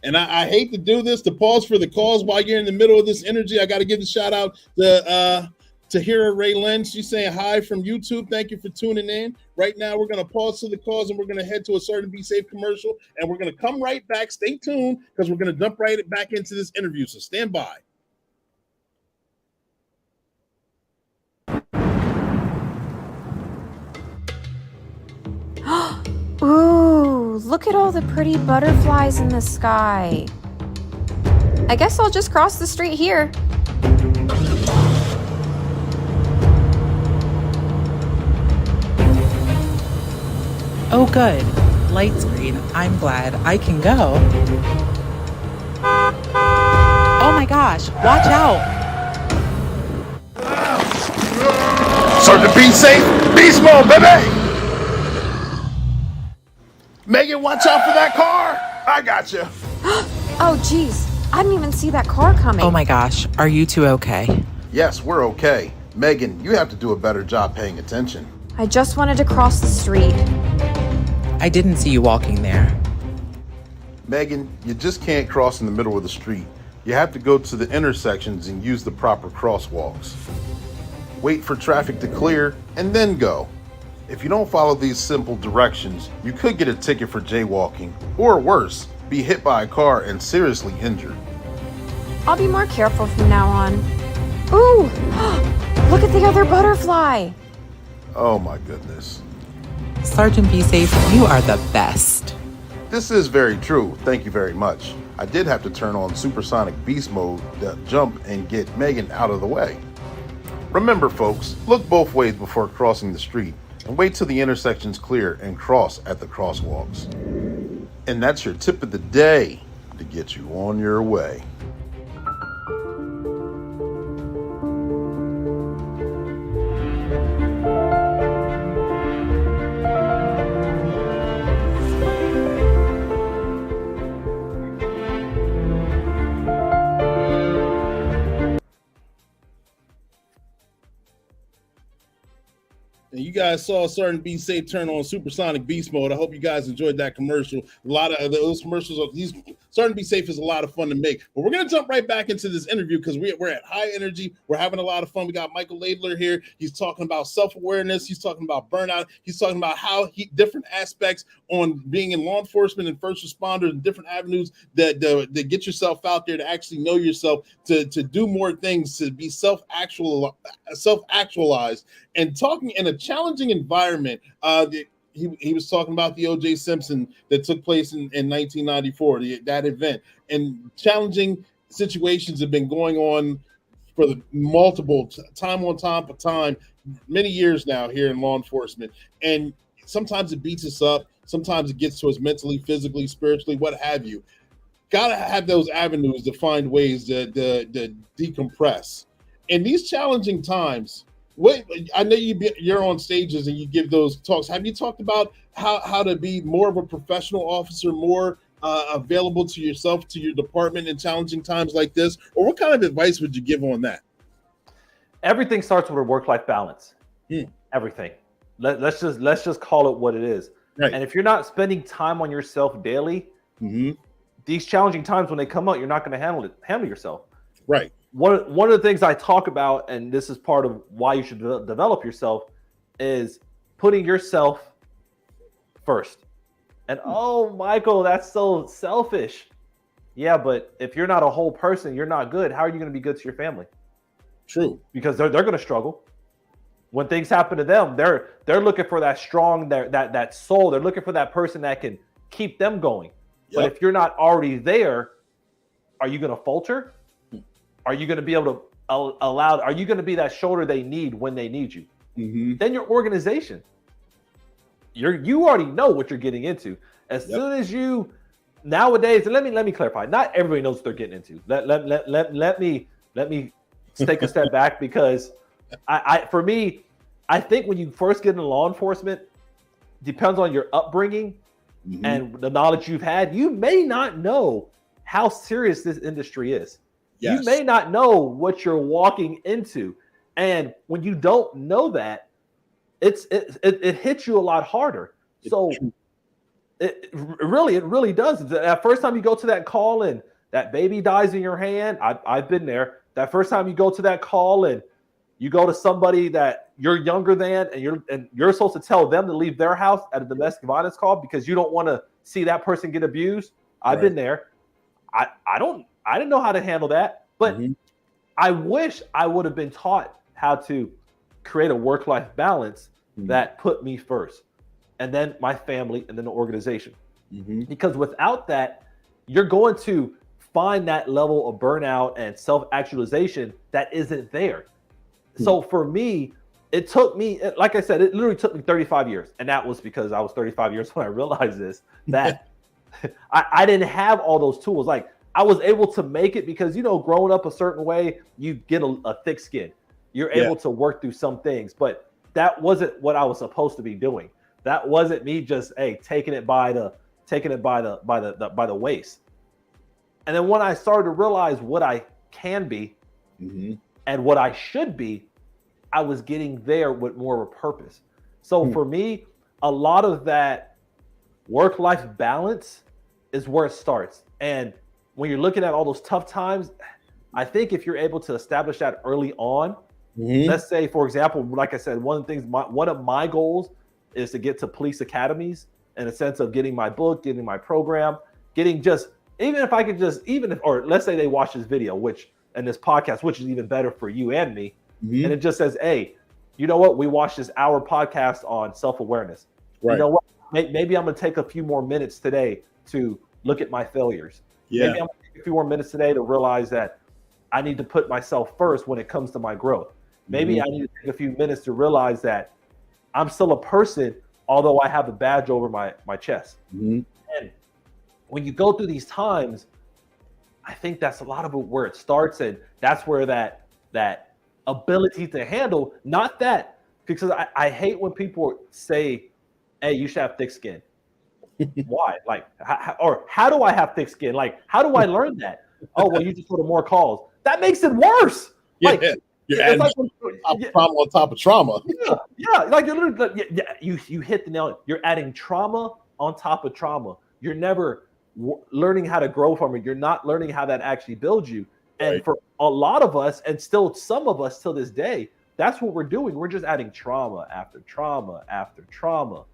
And I hate to do this, to pause for the calls while you're in the middle of this energy. I got to give a shout out to Tahira Ray Lynn. She's saying hi from YouTube. Thank you for tuning in. Right now, we're going to pause to the calls and we're going to head to a certain Be Safe commercial. And we're going to come right back. Stay tuned because we're going to jump right back into this interview. So stand by. Ooh, look at all the pretty butterflies in the sky. I guess I'll just cross the street here. Oh, good. Light's green. I'm glad I can go. Oh my gosh, watch out. So to be safe, be small, baby. Megan, watch out for that car. I got you. Oh, geez. I didn't even see that car coming. Oh my gosh, are you two okay? Yes, we're okay. Megan, you have to do a better job paying attention. I just wanted to cross the street. I didn't see you walking there. Megan, you just can't cross in the middle of the street. You have to go to the intersections and use the proper crosswalks. Wait for traffic to clear and then go. If you don't follow these simple directions, you could get a ticket for jaywalking, or worse, be hit by a car and seriously injured. I'll be more careful from now on. Ooh, look at the other butterfly. Oh my goodness. Sergeant Be Safe, you are the best. This is very true. Thank you very much. I did have to turn on supersonic beast mode to jump and get Megan out of the way. Remember, folks, look both ways before crossing the street and wait till the intersection's clear and cross at the crosswalks. And that's your tip of the day to get you on your way. And you guys saw Sergeant Be Safe turn on supersonic beast mode. I hope you guys enjoyed that commercial. A lot of those commercials, Sergeant Be Safe is a lot of fun to make. But we're going to jump right back into this interview because we're at high energy. We're having a lot of fun. We got Michael Laidler here. He's talking about self-awareness. He's talking about burnout. He's talking about how different aspects on being in law enforcement and first responders and different avenues that get yourself out there to actually know yourself, to do more things, to be self-actualized, and talking in a challenging environment. He was talking about the O.J. Simpson that took place in 1994, that event, and challenging situations have been going on for the multiple time on top of time, many years now here in law enforcement. And sometimes it beats us up. Sometimes it gets to us mentally, physically, spiritually, what have you. Got to have those avenues to find ways to decompress. In these challenging times, I know you're on stages and you give those talks. Have you talked about how to be more of a professional officer, more available to yourself, to your department in challenging times like this? Or what kind of advice would you give on that? Everything starts with a work-life balance. Everything. Let's just call it what it is. Right. And if you're not spending time on yourself daily, these challenging times when they come out, you're not going to handle yourself. Right. One of the things I talk about, and this is part of why you should develop yourself, is putting yourself first. And oh, Michael, that's so selfish. Yeah, but if you're not a whole person, you're not good. How are you going to be good to your family? True. Because they're going to struggle. When things happen to them, they're looking for that strong, that soul. They're looking for that person that can keep them going. Yep. But if you're not already there, are you going to falter? Are you going to be able to are you going to be that shoulder they need when they need you? Then your organization, you already know what you're getting into. As soon as nowadays, and let me clarify, not everybody knows what they're getting into. Let me take a step back, because for me, I think when you first get into law enforcement, depends on your upbringing and the knowledge you've had. You may not know how serious this industry is. Yes. You may not know what you're walking into. And when you don't know that, it hits you a lot harder. So it really does. That first time you go to that call and that baby dies in your hand, I've been there. That first time you go to that call and you go to somebody that you're younger than, and you're supposed to tell them to leave their house at a domestic violence call because you don't want to see that person get abused. I've been there. I didn't know how to handle that, but I wish I would have been taught how to create a work-life balance that put me first, and then my family, and then the organization. Because without that, you're going to find that level of burnout and self-actualization that isn't there. So for me, it took me, like I said, it literally took me 35 years. And that was because I was 35 years when I realized this, that I didn't have all those tools. Like, I was able to make it because, growing up a certain way, you get a thick skin. You're able to work through some things, but that wasn't what I was supposed to be doing. That wasn't me just, taking it by the waist. And then when I started to realize what I can be and what I should be, I was getting there with more of a purpose. So for me, a lot of that work-life balance is where it starts. And when you're looking at all those tough times, I think if you're able to establish that early on, let's say, for example, like I said, one of my goals is to get to police academies, in a sense of getting my book, getting my program, getting or let's say they watch this video, and this podcast, which is even better for you and me. And it just says, hey, you know what? We watched this hour podcast on self-awareness. Right. You know what? Maybe I'm going to take a few more minutes today to look at my failures. Yeah. Maybe I'm gonna take a few more minutes today to realize that I need to put myself first when it comes to my growth. Maybe I need to take a few minutes to realize that I'm still a person, although I have a badge over my chest. And when you go through these times, I think that's a lot of it where it starts, and that's where that ability to handle, not that, because I hate when people say, hey, you should have thick skin. Why? Like, how do I have thick skin? Like, how do I learn that? Oh, well, you just go to more calls. That makes it worse. Yeah, like, you're adding like trauma on top of trauma. Yeah, like you're literally, you hit the nail. You're adding trauma on top of trauma. You're never learning how to grow from it. You're not learning how that actually builds you. And for a lot of us, and still some of us till this day, that's what we're doing. We're just adding trauma after trauma after trauma.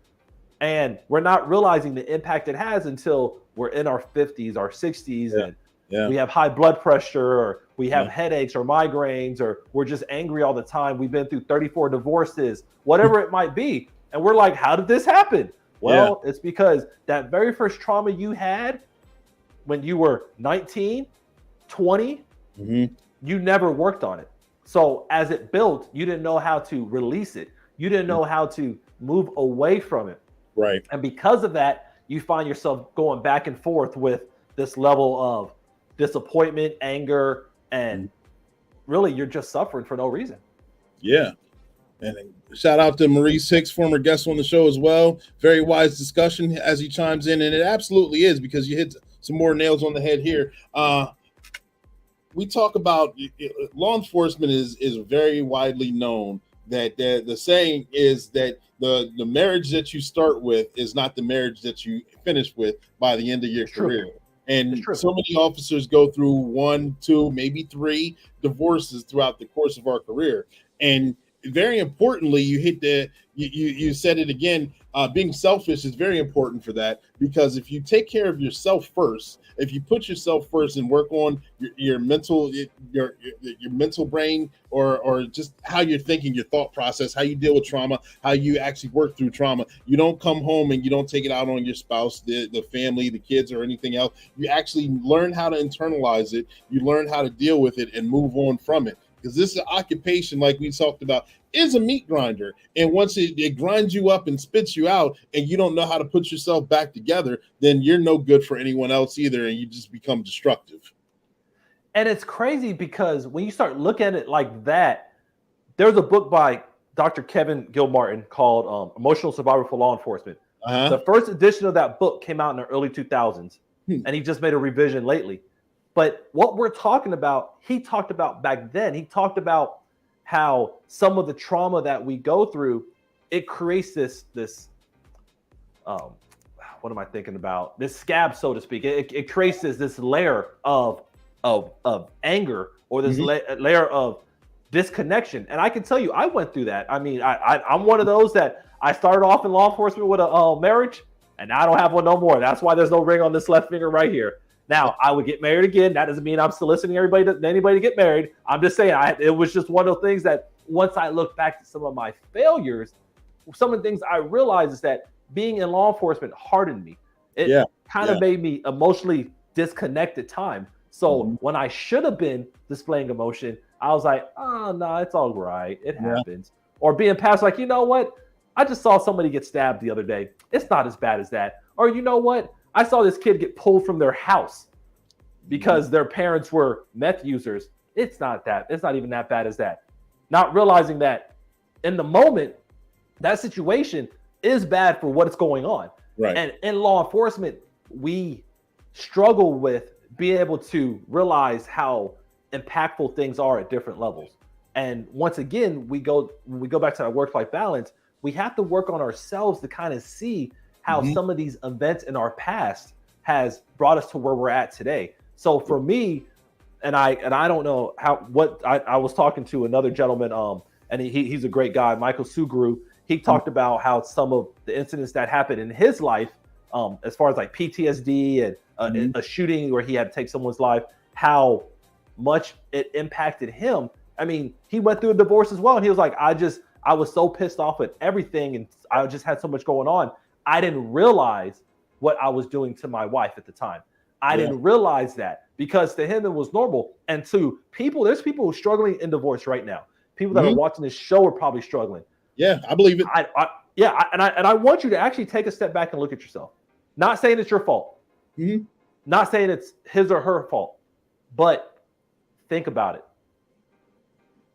And we're not realizing the impact it has until we're in our 50s, our 60s, and we have high blood pressure, or we have headaches or migraines, or we're just angry all the time. We've been through 34 divorces, whatever it might be. And we're like, how did this happen? Well, it's because that very first trauma you had when you were 19, 20, you never worked on it. So as it built, you didn't know how to release it. You didn't know how to move away from it. Right. And because of that, you find yourself going back and forth with this level of disappointment, anger, and really you're just suffering for no reason. Yeah. And shout out to Maurice Hicks, former guest on the show as well. Very wise discussion as he chimes in. And it absolutely is, because you hit some more nails on the head here. We talk about law enforcement is very widely known that the saying is that the marriage that you start with is not the marriage that you finish with by the end of your career. And so many officers go through 1, 2, maybe 3 divorces throughout the course of our career. And very importantly, you hit you said it again, being selfish is very important for that, because if you take care of yourself first, if you put yourself first and work on your mental brain, or just how you're thinking, your thought process, how you deal with trauma, how you actually work through trauma, you don't come home and you don't take it out on your spouse, the family, the kids, or anything else. You actually learn how to internalize it. You learn how to deal with it and move on from it. Because this is an occupation, like we talked about, is a meat grinder. And once it grinds you up and spits you out, and you don't know how to put yourself back together, then you're no good for anyone else either, and you just become destructive. And it's crazy, because when you start looking at it like that, there's a book by Dr. Kevin Gilmartin called Emotional Survival for Law Enforcement. The first edition of that book came out in the early 2000s, and he just made a revision lately. But what we're talking about, he talked about back then. He talked about how some of the trauma that we go through, it creates this what am I thinking about? This scab, so to speak. It creates this layer of anger, or this layer of disconnection. And I can tell you, I went through that. I mean, I'm one of those that I started off in law enforcement with a marriage, and I don't have one no more. That's why there's no ring on this left finger right here. Now, I would get married again. That doesn't mean I'm soliciting anybody to get married. I'm just saying, it was just one of those things that once I look back to some of my failures, some of the things I realized is that being in law enforcement hardened me. It kind of made me emotionally disconnected at time. So when I should have been displaying emotion, I was like, oh, no, it's all right. It happens. Or being past, like, you know what? I just saw somebody get stabbed the other day. It's not as bad as that. Or you know what? I saw this kid get pulled from their house because their parents were meth users. It's not even that bad as that. Not realizing that in the moment, that situation is bad for what's going on. Right. And in law enforcement, we struggle with being able to realize how impactful things are at different levels. And once again, when we go back to our work-life balance, we have to work on ourselves to kind of see how some of these events in our past has brought us to where we're at today. So for me, and I don't know I was talking to another gentleman, and he's a great guy, Michael Laidler. He talked about how some of the incidents that happened in his life, as far as like PTSD and a shooting where he had to take someone's life, how much it impacted him. I mean, he went through a divorce as well, and he was like, I was so pissed off at everything, and I just had so much going on. I didn't realize what I was doing to my wife at the time. I didn't realize that because to him it was normal. And to people, there's people who are struggling in divorce right now. People that are watching this show are probably struggling. Yeah, I believe it. I want you to actually take a step back and look at yourself. Not saying it's your fault. Not saying it's his or her fault. But think about it.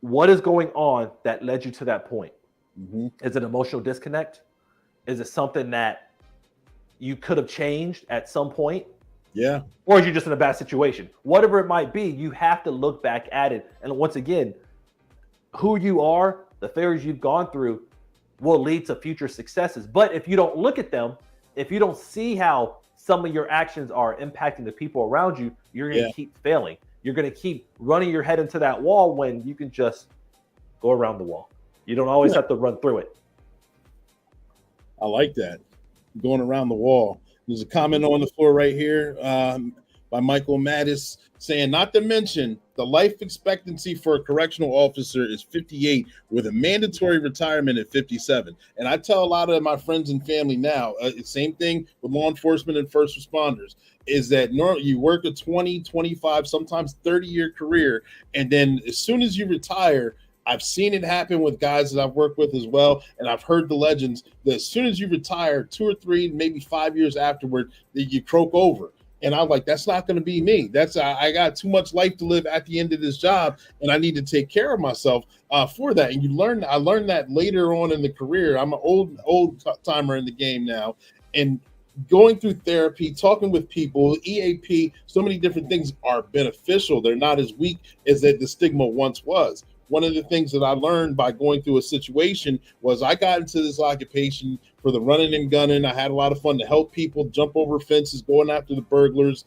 What is going on that led you to that point? Is it emotional disconnect? Is it something that you could have changed at some point? Yeah. Or is you just in a bad situation? Whatever it might be, you have to look back at it. And once again, who you are, the failures you've gone through will lead to future successes. But if you don't look at them, if you don't see how some of your actions are impacting the people around you, you're going to keep failing. You're going to keep running your head into that wall when you can just go around the wall. You don't always have to run through it. I like that. Going around the wall. There's a comment on the floor right here by Michael Mattis saying, not to mention the life expectancy for a correctional officer is 58 with a mandatory retirement at 57. And I tell a lot of my friends and family now, same thing with law enforcement and first responders, is that you work a 20, 25, sometimes 30-year career. And then as soon as you retire, I've seen it happen with guys that I've worked with as well. And I've heard the legends that as soon as you retire, 2 or 3, maybe 5 years afterward, that you croak over. And I'm like, that's not going to be me. I got too much life to live at the end of this job, and I need to take care of myself for that. And I learned that later on in the career. I'm an old timer in the game now, and going through therapy, talking with people, EAP, so many different things are beneficial. They're not as weak as the stigma once was. One of the things that I learned by going through a situation was I got into this occupation for the running and gunning. I had a lot of fun to help people jump over fences, going after the burglars,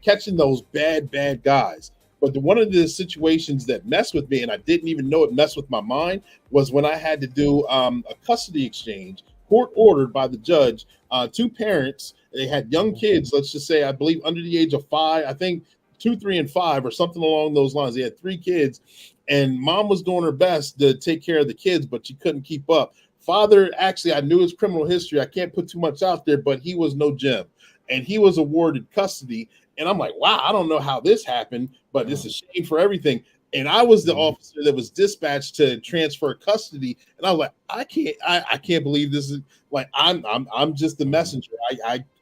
catching those bad guys. But one of the situations that messed with me, and I didn't even know it messed with my mind, was when I had to do a custody exchange, court ordered by the judge. 2 parents, they had young kids, let's just say, I believe under the age of 5, I think 2, 3, and 5 or something along those lines. They had 3 kids. And mom was doing her best to take care of the kids, but she couldn't keep up. Father, actually, I knew his criminal history. I can't put too much out there, but he was no gem. And he was awarded custody. And I'm like, wow, I don't know how this happened, but it's a shame for everything. And I was the officer that was dispatched to transfer custody. And I was like, I can't believe this is like, I'm just the messenger.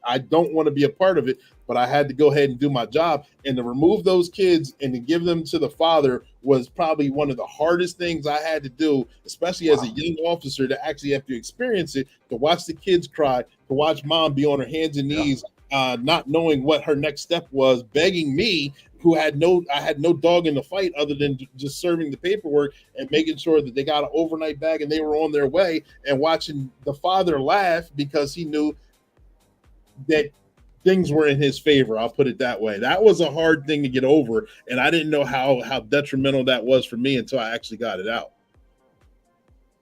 I don't want to be a part of it, but I had to go ahead and do my job. And to remove those kids and to give them to the father was probably one of the hardest things I had to do, especially as a young officer, to actually have to experience it, to watch the kids cry, to watch mom be on her hands and knees, not knowing what her next step was, begging me, I had no dog in the fight other than just serving the paperwork and making sure that they got an overnight bag and they were on their way, and watching the father laugh because he knew that things were in his favor. I'll put it that way. That was a hard thing to get over, and I didn't know how detrimental that was for me until I actually got it out.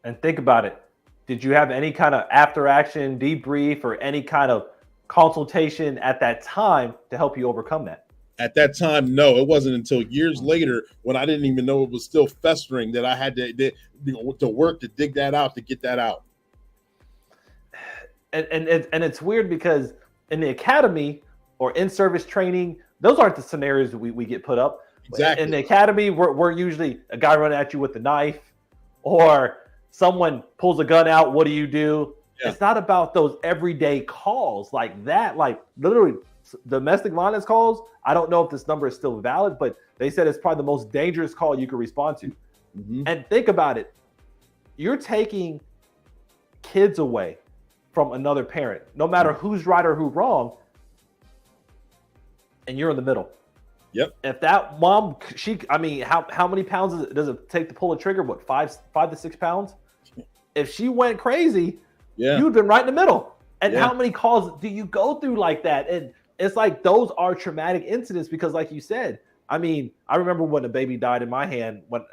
And think about it. Did you have any kind of after action debrief or any kind of consultation at that time to help you overcome that? At that time, no. It wasn't until years later, when I didn't even know it was still festering, that I had to work to dig that out, to get that out. And it's weird because in the academy or in-service training, those aren't the scenarios that we get put up. Exactly. In the academy, we're usually a guy running at you with a knife, or someone pulls a gun out. What do you do? Yeah. It's not about those everyday calls like that. Like literally domestic violence calls. I don't know if this number is still valid, but they said it's probably the most dangerous call you could respond to. And think about it. You're taking kids away from another parent, no matter who's right or who's wrong, and you're in the middle. Yep. If that mom, how many pounds does it take to pull a trigger? What, 5 to 6 pounds? If she went crazy, you'd been right in the middle. And how many calls do you go through like that? And it's like those are traumatic incidents because, like you said, I mean, I remember when a baby died in my hand, when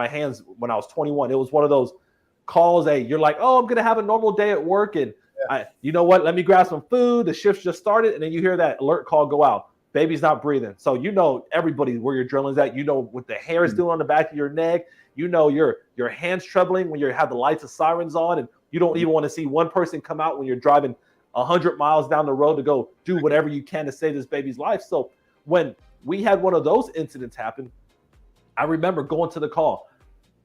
I was 21. It was one of those calls. Hey, you're like, oh, I'm gonna have a normal day at work, and you know what? Let me grab some food. The shift just started, and then you hear that alert call go out. Baby's not breathing. So you know everybody where your adrenaline's at. You know what the hair is doing on the back of your neck. You know your hands trembling when you have the lights of sirens on, and you don't even want to see one person come out when you're driving 100 miles down the road to go do whatever you can to save this baby's life. So when we had one of those incidents happen, I remember going to the call.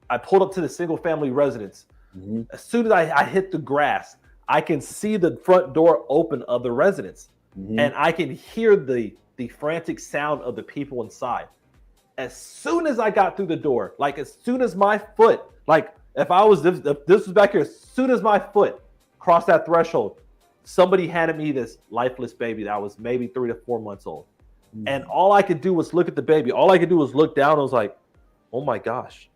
I pulled up to the single family residence. Mm-hmm. As soon as I hit the grass, I can see the front door open of the residence. Mm-hmm. And I can hear the frantic sound of the people inside. As soon as I got through the door, like as soon as my foot, like if this was back here, as soon as my foot crossed that threshold, somebody handed me this lifeless baby that was maybe 3 to 4 months old. Mm-hmm. And all I could do was look at the baby. All I could do was look down. I was like, oh my gosh,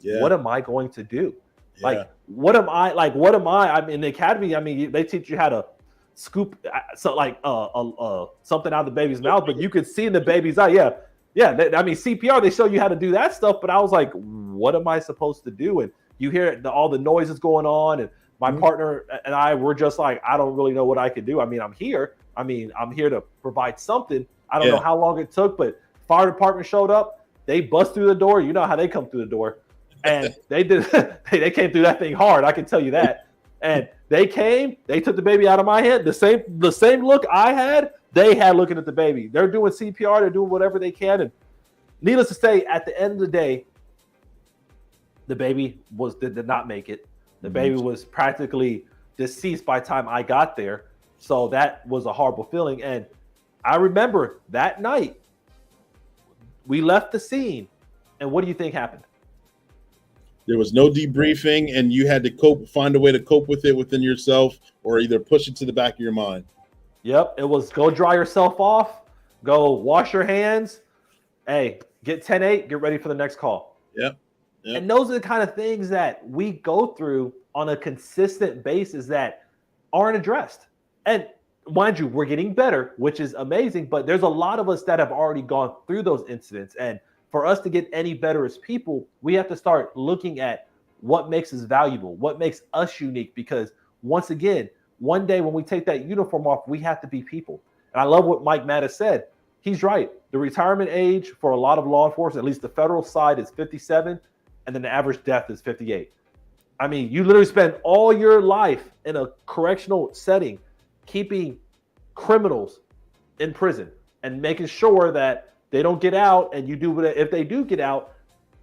what am I going to do? Yeah. Like, what am I? I mean, in the academy, I mean, they teach you how to scoop something out of the baby's mouth, but you could see in the baby's eye. I mean, CPR, they show you how to do that stuff, but I was like, what am I supposed to do? And you hear all the noises going on, and my partner and I were just like, I don't really know what I could do. I mean, I'm here. I'm here to provide something. I don't know how long it took, but fire department showed up. They bust through the door. You know how they come through the door. And they did. They came through that thing hard. I can tell you that. And they came. They took the baby out of my hand. The same look I had, they had looking at the baby. They're doing CPR. They're doing whatever they can. And needless to say, at the end of the day, the baby did not make it. The baby was practically deceased by the time I got there. So that was a horrible feeling. And I remember that night, we left the scene. And what do you think happened? There was no debriefing, and you had to find a way to cope with it within yourself, or either push it to the back of your mind. Yep, it was go dry yourself off, go wash your hands. Hey, get 10-8, get ready for the next call. Yep. And those are the kind of things that we go through on a consistent basis that aren't addressed. And mind you, we're getting better, which is amazing, but there's a lot of us that have already gone through those incidents. And for us to get any better as people, we have to start looking at what makes us valuable, what makes us unique, because once again, one day when we take that uniform off, we have to be people. And I love what Mike Mattis said. He's right. The retirement age for a lot of law enforcement, at least the federal side, is 57, and then the average death is 58. I mean, you literally spend all your life in a correctional setting keeping criminals in prison and making sure that they don't get out, and you do what if they do get out,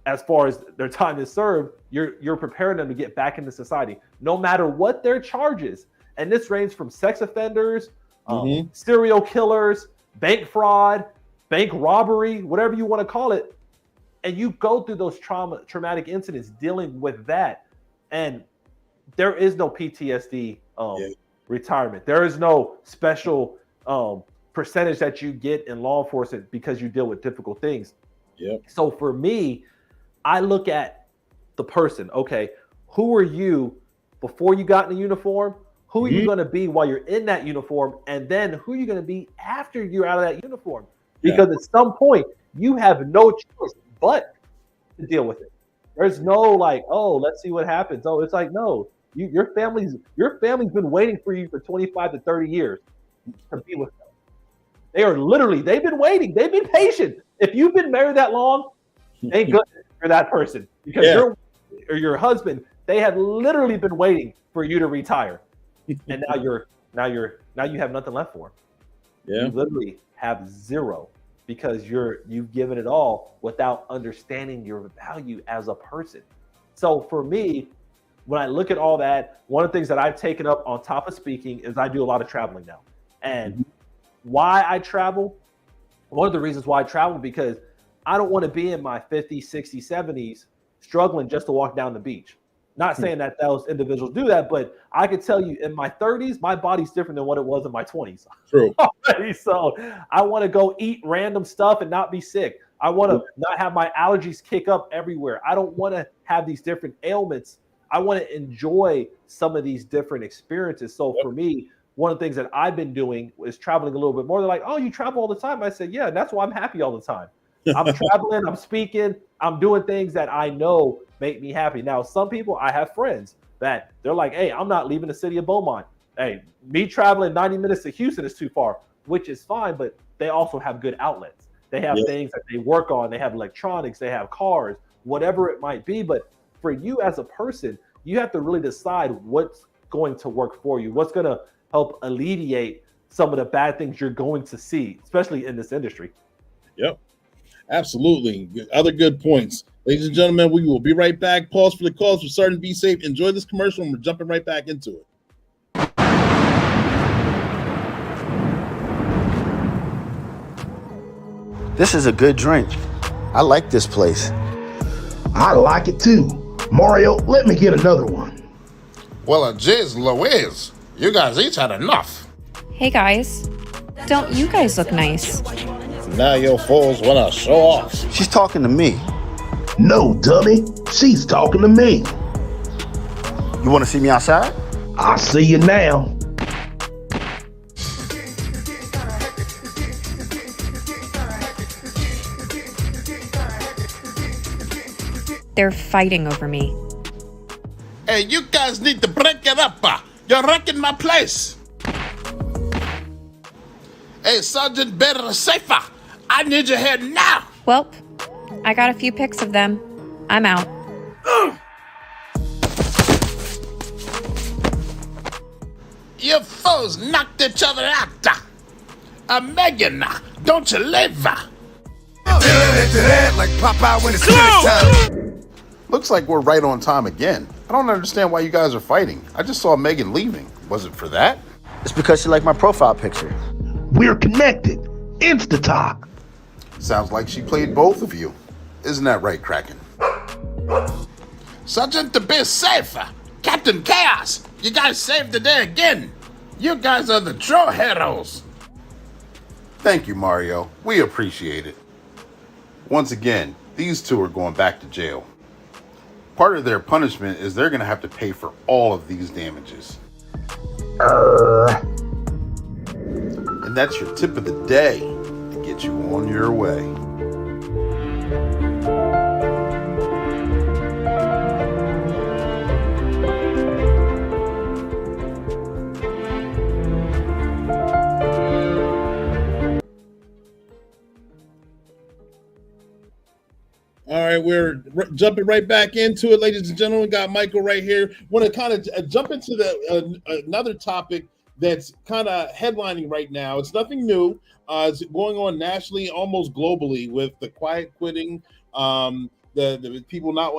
as far as their time is served, you're preparing them to get back into society, no matter what their charges. And this ranges from sex offenders, serial killers, bank fraud, bank robbery, whatever you want to call it. And you go through those traumatic incidents dealing with that. And there is no PTSD retirement. There is no special percentage that you get in law enforcement because you deal with difficult things. Yep. So for me, I look at the person. Okay, who are you before you got in the uniform? Who are you going to be while you're in that uniform? And then who are you going to be after you're out of that uniform? Because at some point, you have no choice but to deal with it. There's no like, oh, let's see what happens. Oh, it's like, no, your family's been waiting for you for 25 to 30 years to be with them. They've been waiting. They've been patient. If you've been married that long, thank goodness for that person, because your husband, they have literally been waiting for you to retire. And now you have nothing left for them. Yeah. You literally have zero because you've given it all without understanding your value as a person. So for me, when I look at all that, one of the things that I've taken up on top of speaking is I do a lot of traveling now. And why I travel, one of the reasons why I travel, because I don't want to be in my 50s, 60s, 70s struggling just to walk down the beach. Not saying that those individuals do that, but I could tell you in my 30s, my body's different than what it was in my 20s. True. So I want to go eat random stuff and not be sick. I want to not have my allergies kick up everywhere. I don't want to have these different ailments. I want to enjoy some of these different experiences. So for me, one of the things that I've been doing is traveling a little bit more. They're like, oh, you travel all the time. I said, yeah, that's why I'm happy all the time. I'm traveling, I'm speaking, I'm doing things that I know make me happy. Now, some people, I have friends that they're like, hey, I'm not leaving the city of Beaumont. Hey, me traveling 90 minutes to Houston is too far, which is fine, but they also have good outlets. They have things that they work on. They have electronics, they have cars, whatever it might be. But for you as a person, you have to really decide what's going to work for you, what's going to help alleviate some of the bad things you're going to see, especially in this industry. Yep, absolutely. Other good points. Ladies and gentlemen, we will be right back. Pause for the calls. We're starting to be safe. Enjoy this commercial, and we're jumping right back into it. This is a good drink. I like this place. I like it too. Mario, let me get another one. Well, Jizz Louise, you guys each had enough. Hey guys, don't you guys look nice? Now your fools want to show off. She's talking to me. No, dummy. She's talking to me. You want to see me outside? I see you now. They're fighting over me. Hey, you guys need to break it up. You're wrecking my place. Hey, Sergeant Better Safer, I need you here now. Well, I got a few pics of them. I'm out. You foes knocked each other out. Megan, don't you live? Like Popeye when it's time. Looks like we're right on time again. I don't understand why you guys are fighting. I just saw Megan leaving. Was it for that? It's because she liked my profile picture. We're connected. Insta-talk. Sounds like she played both of you. Isn't that right, Kraken? Sergeant to be safe. Captain Chaos, you guys saved the day again. You guys are the true heroes. Thank you, Mario. We appreciate it. Once again, these two are going back to jail. Part of their punishment is they're going to have to pay for all of these damages. And that's your tip of the day to get you on your way. All right, we're jumping right back into it, ladies and gentlemen. We got Michael right here. Want to kind of jump into the another topic that's kind of headlining right now. It's nothing new. It's going on nationally, almost globally, with the quiet quitting. The people not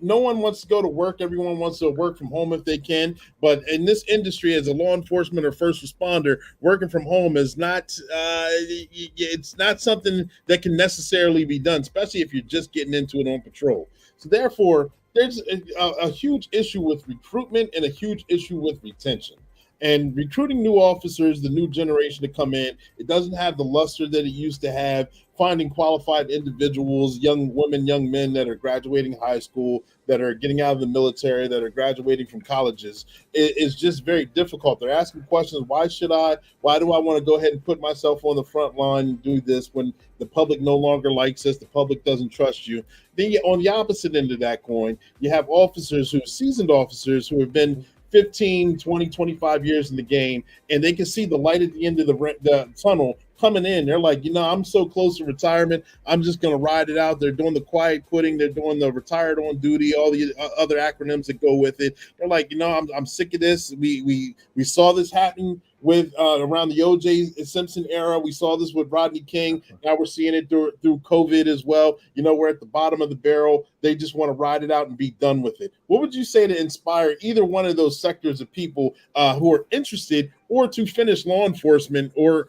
no one wants to go to work. Everyone wants to work from home if they can. But in this industry, as a law enforcement or first responder, working from home is not it's not something that can necessarily be done, especially if you're just getting into it on patrol. So therefore, there's a huge issue with recruitment and a huge issue with retention. And recruiting new officers, the new generation to come in, it doesn't have the luster that it used to have. Finding qualified individuals, young women, young men that are graduating high school, that are getting out of the military, that are graduating from colleges, is just very difficult. They're asking questions, why should I? Why do I want to go ahead and put myself on the front line and do this when the public no longer likes us, the public doesn't trust you? Then on the opposite end of that coin, you have officers seasoned officers who have been 15, 20, 25 years in the game, and they can see the light at the end of the tunnel coming in. They're like, I'm so close to retirement. I'm just going to ride it out. They're doing the quiet quitting. They're doing the retired on duty, all the other acronyms that go with it. They're like, I'm sick of this. We saw this happen with around the O.J. Simpson era. We saw this with Rodney King. Now we're seeing it through COVID as well. We're at the bottom of the barrel. They just want to ride it out and be done with it. What would you say to inspire either one of those sectors of people who are interested or to finish law enforcement or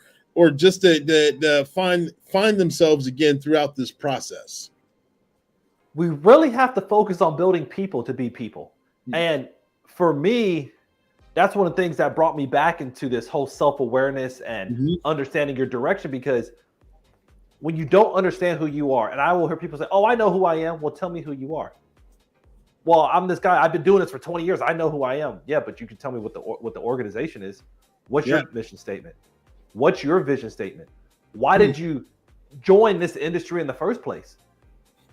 just to find themselves again throughout this process? We really have to focus on building people to be people. And for me, that's one of the things that brought me back into this whole self-awareness and understanding your direction, because when you don't understand who you are, and I will hear people say, oh, I know who I am. Well, tell me who you are. Well, I'm this guy. I've been doing this for 20 years. I know who I am. Yeah, but you can tell me what the organization is. What's your mission statement? What's your vision statement? Why did you join this industry in the first place?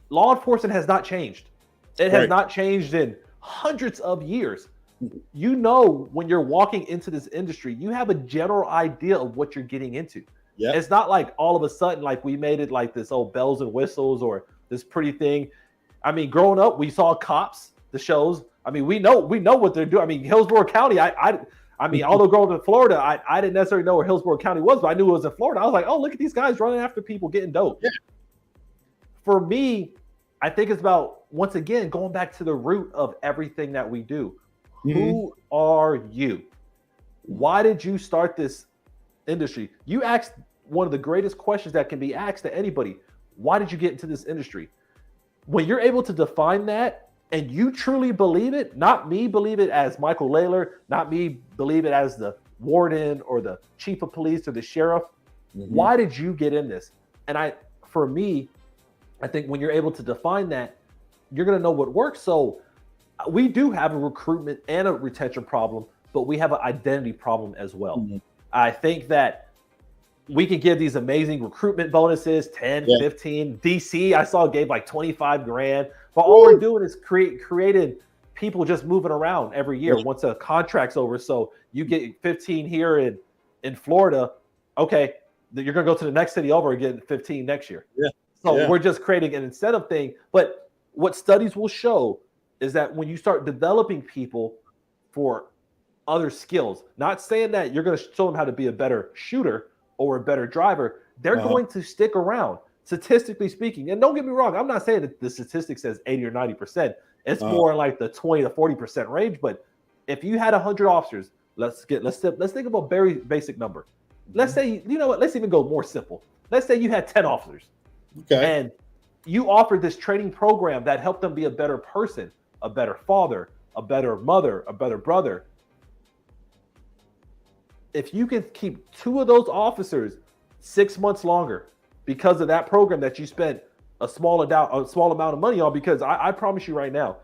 Law enforcement has not changed. It has not changed in hundreds of years. When you're walking into this industry, you have a general idea of what you're getting into. Yep. It's not like all of a sudden, like we made it like this old bells and whistles or this pretty thing. I mean, growing up, we saw Cops, the shows. I mean, we know what they're doing. I mean, Hillsborough County, I I mean, although growing up in Florida, I didn't necessarily know where Hillsborough County was, but I knew it was in Florida. I was like, oh, look at these guys running after people getting dope. Yeah. For me, I think it's about, once again, going back to the root of everything that we do. Who are you? Why did you start this industry? You asked one of the greatest questions that can be asked to anybody. Why did you get into this industry? When you're able to define that and you truly believe it, not me believe it as Michael Laidler, not me believe it as the warden or the chief of police or the sheriff. Why did you get in this? And for me, I think when you're able to define that, you're going to know what works. So we do have a recruitment and a retention problem, but we have an identity problem as well. I think that we can give these amazing recruitment bonuses, 10, 15. DC, I saw gave like 25 grand. But all we're doing is creating people just moving around every year once a contract's over. So you get 15 here in Florida. Okay, you're going to go to the next city over and get 15 next year. So we're just creating an incentive thing. But what studies will show is that when you start developing people for other skills, not saying that you're going to show them how to be a better shooter or a better driver, they're going to stick around, statistically speaking. And don't get me wrong, I'm not saying that the statistic says 80 or 90%. It's more like the 20 to 40% range. But if you had 100 officers, let's think of a very basic number. Let's say, you know what, let's even go more simple. Let's say you had 10 officers. Okay. And you offered this training program that helped them be a better person, a better father, a better mother, a better brother. If you can keep 2 of those officers 6 months longer because of that program that you spent a small amount of money on, because I promise you right now,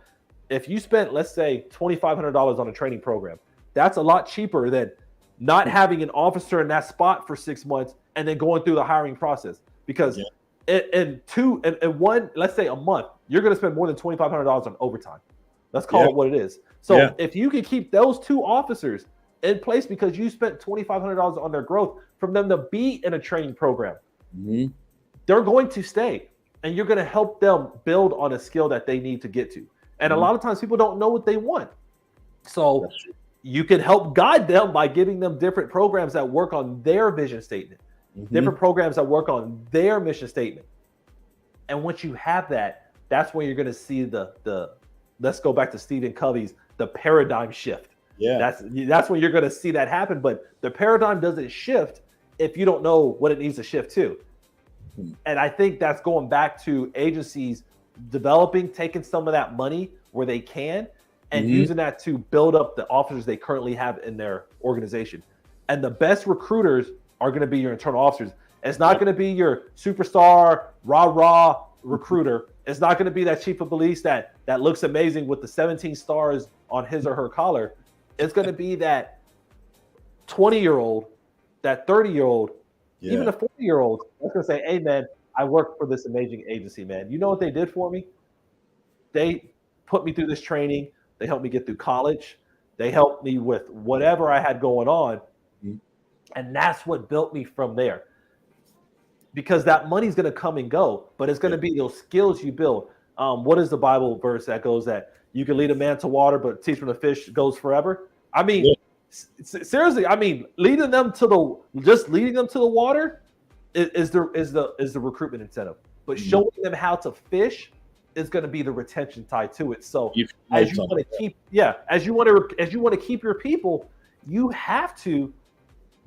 if you spent, let's say, $2,500 on a training program, that's a lot cheaper than not having an officer in that spot for 6 months and then going through the hiring process. Because in one, let's say a month, you're going to spend more than $2,500 on overtime. Let's call it what it is. So if you can keep those 2 officers in place because you spent $2,500 on their growth, from them to be in a training program, they're going to stay, and you're going to help them build on a skill that they need to get to. And a lot of times people don't know what they want. So you can help guide them by giving them different programs that work on their vision statement, different programs that work on their mission statement. And once you have that, that's when you're going to see the let's go back to Stephen Covey's, the paradigm shift. That's when you're going to see that happen. But the paradigm doesn't shift if you don't know what it needs to shift to. And I think that's going back to agencies taking some of that money where they can and using that to build up the officers they currently have in their organization. And the best recruiters are going to be your internal officers. It's not going to be your superstar, rah-rah recruiter. It's not going to be that chief of police that looks amazing with the 17 stars on his or her collar. It's going to be that 20-year-old, that 30-year-old, even a 40-year-old that's going to say, hey, man, I work for this amazing agency, man. You know what they did for me? They put me through this training. They helped me get through college. They helped me with whatever I had going on. And that's what built me from there. Because that money's going to come and go, but it's going to be those skills you build. What is the Bible verse that goes that you can lead a man to water, but teach him to fish goes forever? I mean, seriously, I mean, leading them to the water is the recruitment incentive. But showing them how to fish is going to be the retention tied to it. So as you want to keep your people, you have to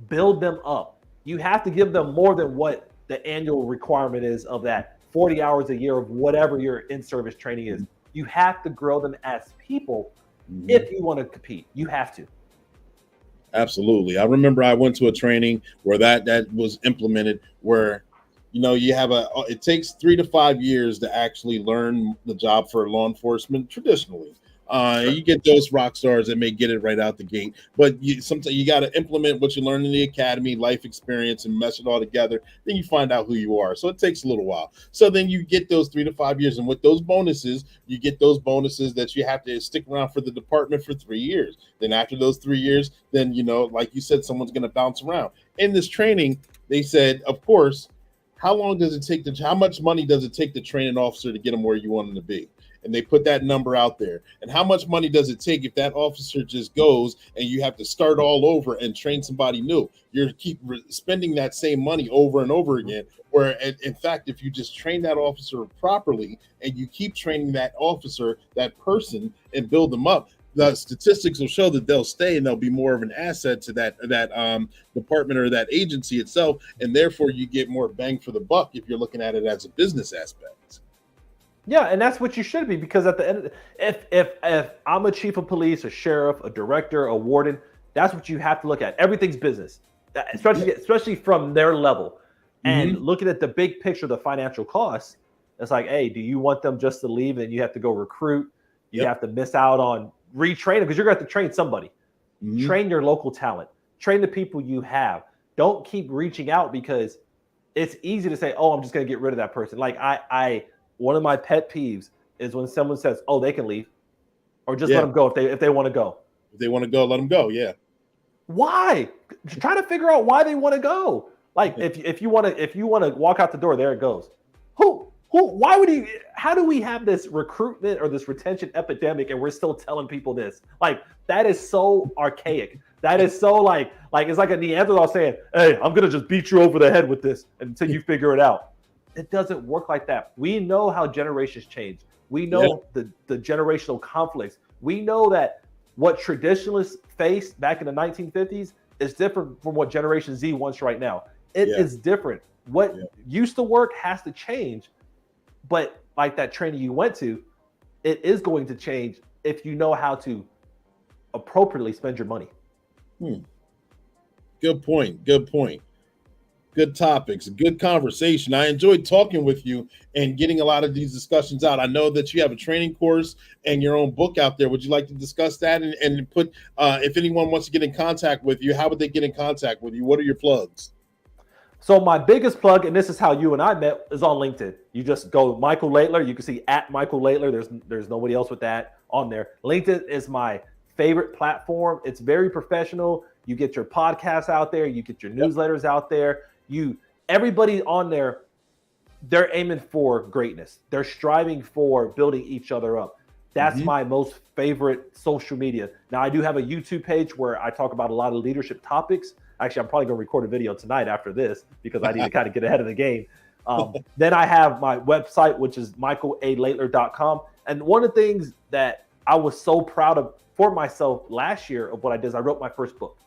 build them up. You have to give them more than what the annual requirement is of that 40 hours a year of whatever your in-service training is. You have to grow them as people if you want to compete. You have to. Absolutely. I remember I went to a training where that was implemented where, you have it takes 3 to 5 years to actually learn the job for law enforcement traditionally. You get those rock stars that may get it right out the gate, but sometimes you got to implement what you learn in the academy, life experience, and mesh it all together. Then you find out who you are. So it takes a little while. So then you get those 3 to 5 years, and with those bonuses, you get those bonuses that you have to stick around for the department for 3 years. Then after those 3 years, then like you said, someone's going to bounce around. In this training, they said, of course, how much money does it take to train an officer to get them where you want them to be? and they put that number out there. And how much money does it take if that officer just goes and you have to start all over and train somebody new? You're spending that same money over and over again. Where in fact, if you just train that officer properly and you keep training that officer, that person, and build them up, the statistics will show that they'll stay and they'll be more of an asset to that department or that agency itself, and therefore you get more bang for the buck if you're looking at it as a business aspect. Yeah, and that's what you should be, because at the end, if I'm a chief of police, a sheriff, a director, a warden, that's what you have to look at. Everything's business, especially from their level, and looking at the big picture, the financial costs. It's like, hey, do you want them just to leave and you have to go recruit? You have to miss out on retrain them, because you're going to have to train somebody. Train your local talent. Train the people you have. Don't keep reaching out, because it's easy to say, oh, I'm just going to get rid of that person. Like one of my pet peeves is when someone says, oh, they can leave, or just let them go if they want to go. If they want to go, let them go. Yeah. Why? Try to figure out why they want to go. Like if you want to walk out the door, there it goes. Why would he? How do we have this recruitment or this retention epidemic, and we're still telling people this? Like, that is so archaic. That is so like it's like a Neanderthal saying, "Hey, I'm gonna just beat you over the head with this until you figure it out." It doesn't work like that. We know how generations change. We know the generational conflicts. We know that what traditionalists faced back in the 1950s is different from what Generation Z wants right now. It is different. What used to work has to change. But like that training you went to, it is going to change if you know how to appropriately spend your money. Good point. Good point. Good topics. Good conversation. I enjoyed talking with you and getting a lot of these discussions out. I know that you have a training course and your own book out there. Would you like to discuss that and put, if anyone wants to get in contact with you, how would they get in contact with you? What are your plugs? So my biggest plug, and this is how you and I met, is on LinkedIn. You just go Michael Laidler. You can see at Michael Laidler. There's nobody else with that on there. LinkedIn is my favorite platform. It's very professional. You get your podcasts out there. You get your newsletters out there. Everybody on there, they're aiming for greatness. They're striving for building each other up. That's my most favorite social media. Now, I do have a YouTube page where I talk about a lot of leadership topics. Actually, I'm probably going to record a video tonight after this, because I need to kind of get ahead of the game. Then I have my website, which is michaelalaidler.com. And one of the things that I was so proud of for myself last year of what I did is I wrote my first book.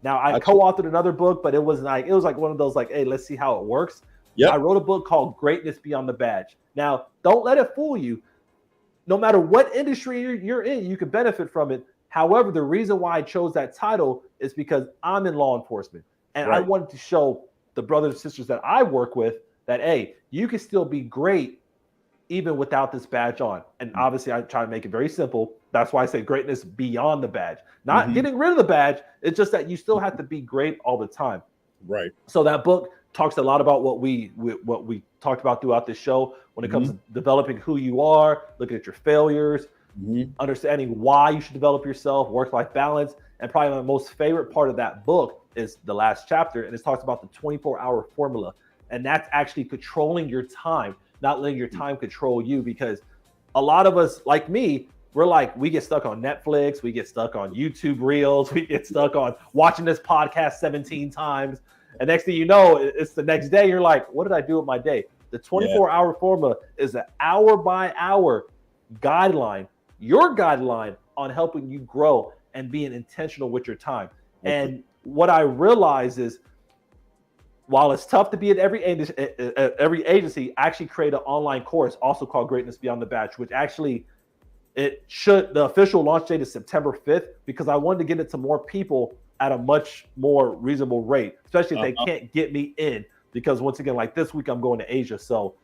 Now, I co-authored another book, but it was like one of those like, hey, let's see how it works. I wrote a book called Greatness Beyond the Badge. Now, don't let it fool you. No matter what industry you're in, you can benefit from it. However, the reason why I chose that title is because I'm in law enforcement, and I wanted to show the brothers and sisters that I work with that, hey, you can still be great even without this badge on. And obviously, I try to make it very simple. That's why I say greatness beyond the badge. Not getting rid of the badge. It's just that you still have to be great all the time. Right. So that book talks a lot about what we talked about throughout this show when it comes to developing who you are, looking at your failures, understanding why you should develop yourself, work-life balance. And probably my most favorite part of that book is the last chapter, and it talks about the 24-hour formula. And that's actually controlling your time, not letting your time control you, because a lot of us, like me, we get stuck on Netflix, we get stuck on YouTube Reels, we get stuck on watching this podcast 17 times. And next thing you know, it's the next day, you're like, what did I do with my day? The 24-hour formula is an hour-by-hour guideline, your guideline on helping you grow and being intentional with your time. And what I realize is, while it's tough to be at every agency, I actually create an online course also called Greatness Beyond the Badge, which actually the official launch date is September 5th, because I wanted to get it to more people at a much more reasonable rate, especially if they can't get me in, because once again, like this week, I'm going to Asia. So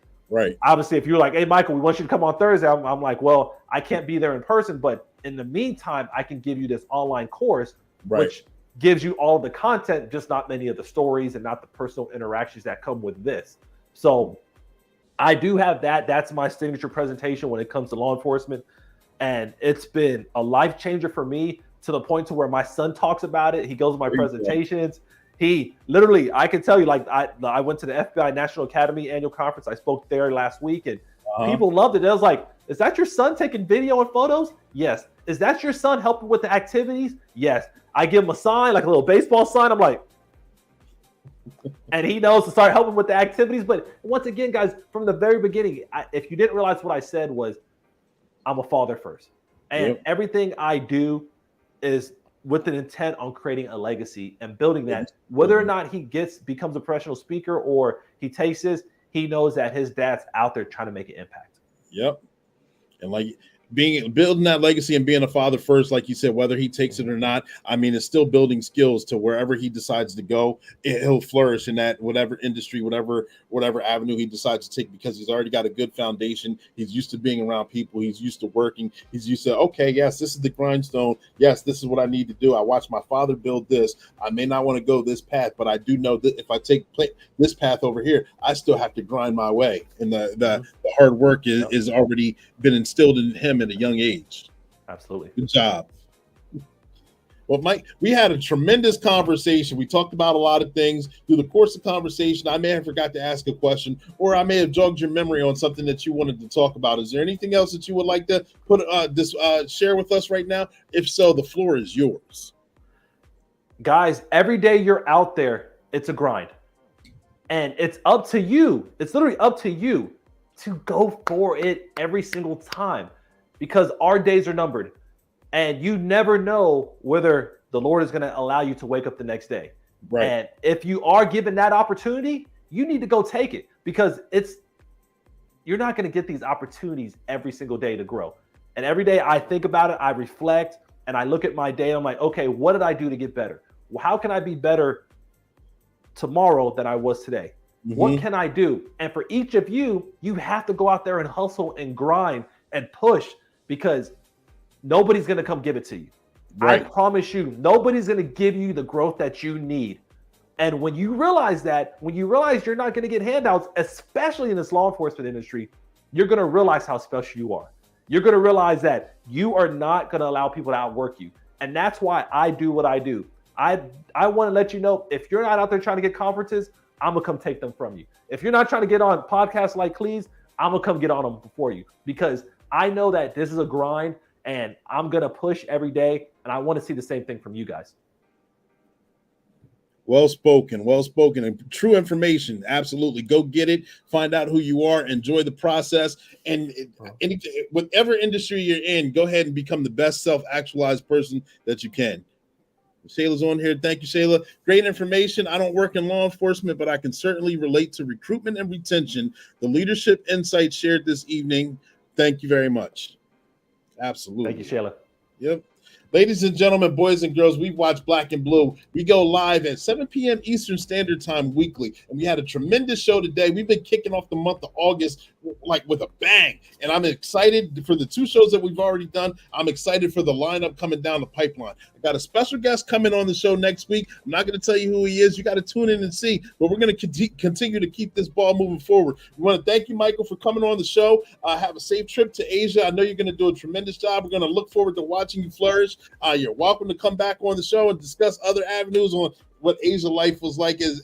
obviously, if you're like, hey, Michael, we want you to come on Thursday, I'm like, well, I can't be there in person, but in the meantime, I can give you this online course, which gives you all the content, just not many of the stories and not the personal interactions that come with this. So I do have that. That's my signature presentation when it comes to law enforcement. And it's been a life changer for me, to the point to where my son talks about it. He goes to my presentations. He literally, I can tell you, like I went to the FBI National Academy annual conference. I spoke there last week, and people loved it. It was like, Is that your son taking video and photos? Yes. Is that your son helping with the activities? Yes. I give him a sign, like a little baseball sign. I'm like, and he knows to start helping with the activities. But once again, guys, from the very beginning, if you didn't realize what I said was, I'm a father first. And everything I do is with an intent on creating a legacy and building that. Whether or not he becomes a professional speaker or he takes this, he knows that his dad's out there trying to make an impact. Yep. And like building that legacy and being a father first, like you said, whether he takes it or not, I mean, it's still building skills to wherever he decides to go, he'll flourish in that whatever industry, whatever avenue he decides to take, because he's already got a good foundation. He's used to being around people. He's used to working. He's used to, okay, yes, this is the grindstone. Yes, this is what I need to do. I watched my father build this. I may not want to go this path, but I do know that if I take this path over here, I still have to grind my way. And the hard work is already been instilled in him at a young age. Absolutely. Good job. Well, Mike, we had a tremendous conversation. We talked about a lot of things. Through the course of conversation, I may have forgot to ask a question, or I may have jogged your memory on something that you wanted to talk about. Is there anything else that you would like to share with us right now? If so, the floor is yours. Guys, every day you're out there, it's a grind. And it's up to you. It's literally up to you to go for it every single time, because our days are numbered and you never know whether the Lord is going to allow you to wake up the next day. Right. And if you are given that opportunity, you need to go take it, because you're not going to get these opportunities every single day to grow. And every day I think about it, I reflect, and I look at my day. And I'm like, okay, what did I do to get better? Well, how can I be better tomorrow than I was today? Mm-hmm. What can I do? And for each of you, you have to go out there and hustle and grind and push, because nobody's going to come give it to you. Right. I promise you, nobody's going to give you the growth that you need. And when you realize that, when you realize you're not going to get handouts, especially in this law enforcement industry, you're going to realize how special you are. You're going to realize that you are not going to allow people to outwork you. And that's why I do what I do. I want to let you know, if you're not out there trying to get conferences, I'm going to come take them from you. If you're not trying to get on podcasts like Cleese, I'm going to come get on them before you, because I know that this is a grind and I'm going to push every day. And I want to see the same thing from you guys. Well spoken, and true information. Absolutely. Go get it. Find out who you are. Enjoy the process. And whatever industry you're in, go ahead and become the best self-actualized person that you can. Shayla's on here. Thank you, Shayla. Great information. I don't work in law enforcement, but I can certainly relate to recruitment and retention. The leadership insights shared this evening. Thank you very much. Absolutely. Thank you, Shayla. Yep. Ladies and gentlemen, boys and girls, we've watched Black and Blue. We go live at 7 p.m. Eastern Standard Time weekly, and we had a tremendous show today. We've been kicking off the month of August like with a bang, and I'm excited for the 2 shows that we've already done. I'm excited for the lineup coming down the pipeline. I got a special guest coming on the show next week. I'm not going to tell you who he is. You got to tune in and see, but we're going to continue to keep this ball moving forward. We want to thank you, Michael, for coming on the show. Have a safe trip to Asia. I know you're going to do a tremendous job. We're going to look forward to watching you flourish. You're welcome to come back on the show and discuss other avenues on what Asia life was like as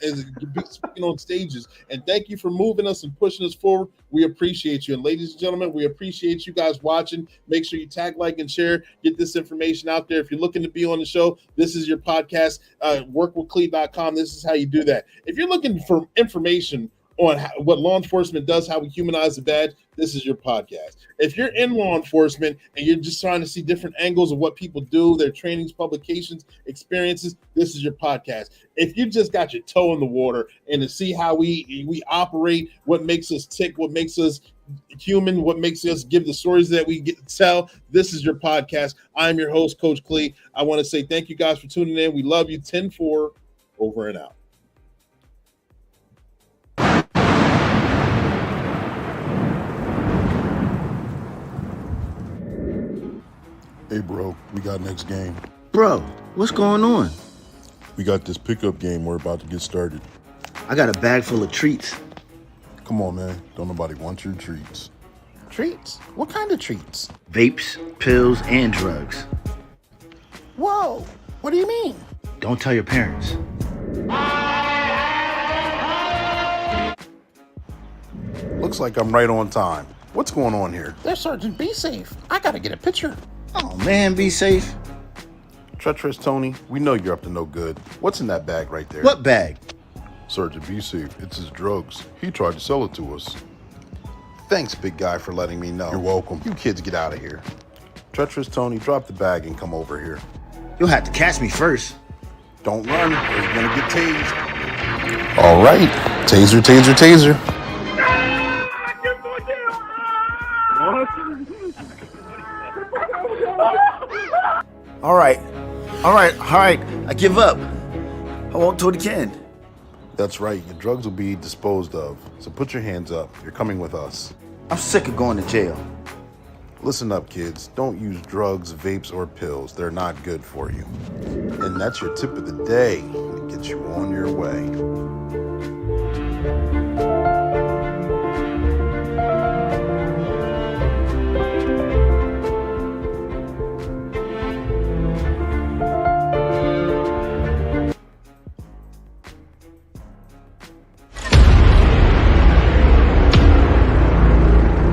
speaking on stages. And thank you for moving us and pushing us forward. We appreciate you. And ladies and gentlemen, we appreciate you guys watching. Make sure you tag, like, and share. Get this information out there. If you're looking to be on the show, this is your podcast. Workwithclee.com. This is how you do that. If you're looking for information on what law enforcement does, how we humanize the badge, this is your podcast. If you're in law enforcement and you're just trying to see different angles of what people do, their trainings, publications, experiences, this is your podcast. If you just got your toe in the water and to see how we operate, what makes us tick, what makes us human, what makes us give the stories that we get to tell, this is your podcast. I'm your host, Coach Clee. I want to say thank you guys for tuning in. We love you. 10-4, over and out. Hey, bro, we got next game. Bro, what's going on? We got this pickup game we're about to get started. I got a bag full of treats. Come on, man. Don't nobody want your treats. Treats? What kind of treats? Vapes, pills, and drugs. Whoa, what do you mean? Don't tell your parents. Looks like I'm right on time. What What's going on here? There's Sergeant Be Safe. I gotta get a picture. Oh man, be safe. Treacherous Tony, we know you're up to no good. What's in that bag right there? What bag? Sergeant, be safe. It's his drugs. He tried to sell it to us. Thanks, big guy, for letting me know. You're welcome. You kids get out of here. Treacherous Tony, drop the bag and come over here. You'll have to catch me first. Don't run, or you're gonna get tased. All right. Taser, taser, taser. All right. I give up. I won't do it again. That's right. Your drugs will be disposed of. So put your hands up. You're coming with us. I'm sick of going to jail. Listen up, kids. Don't use drugs, vapes, or pills. They're not good for you. And that's your tip of the day to get you on your way.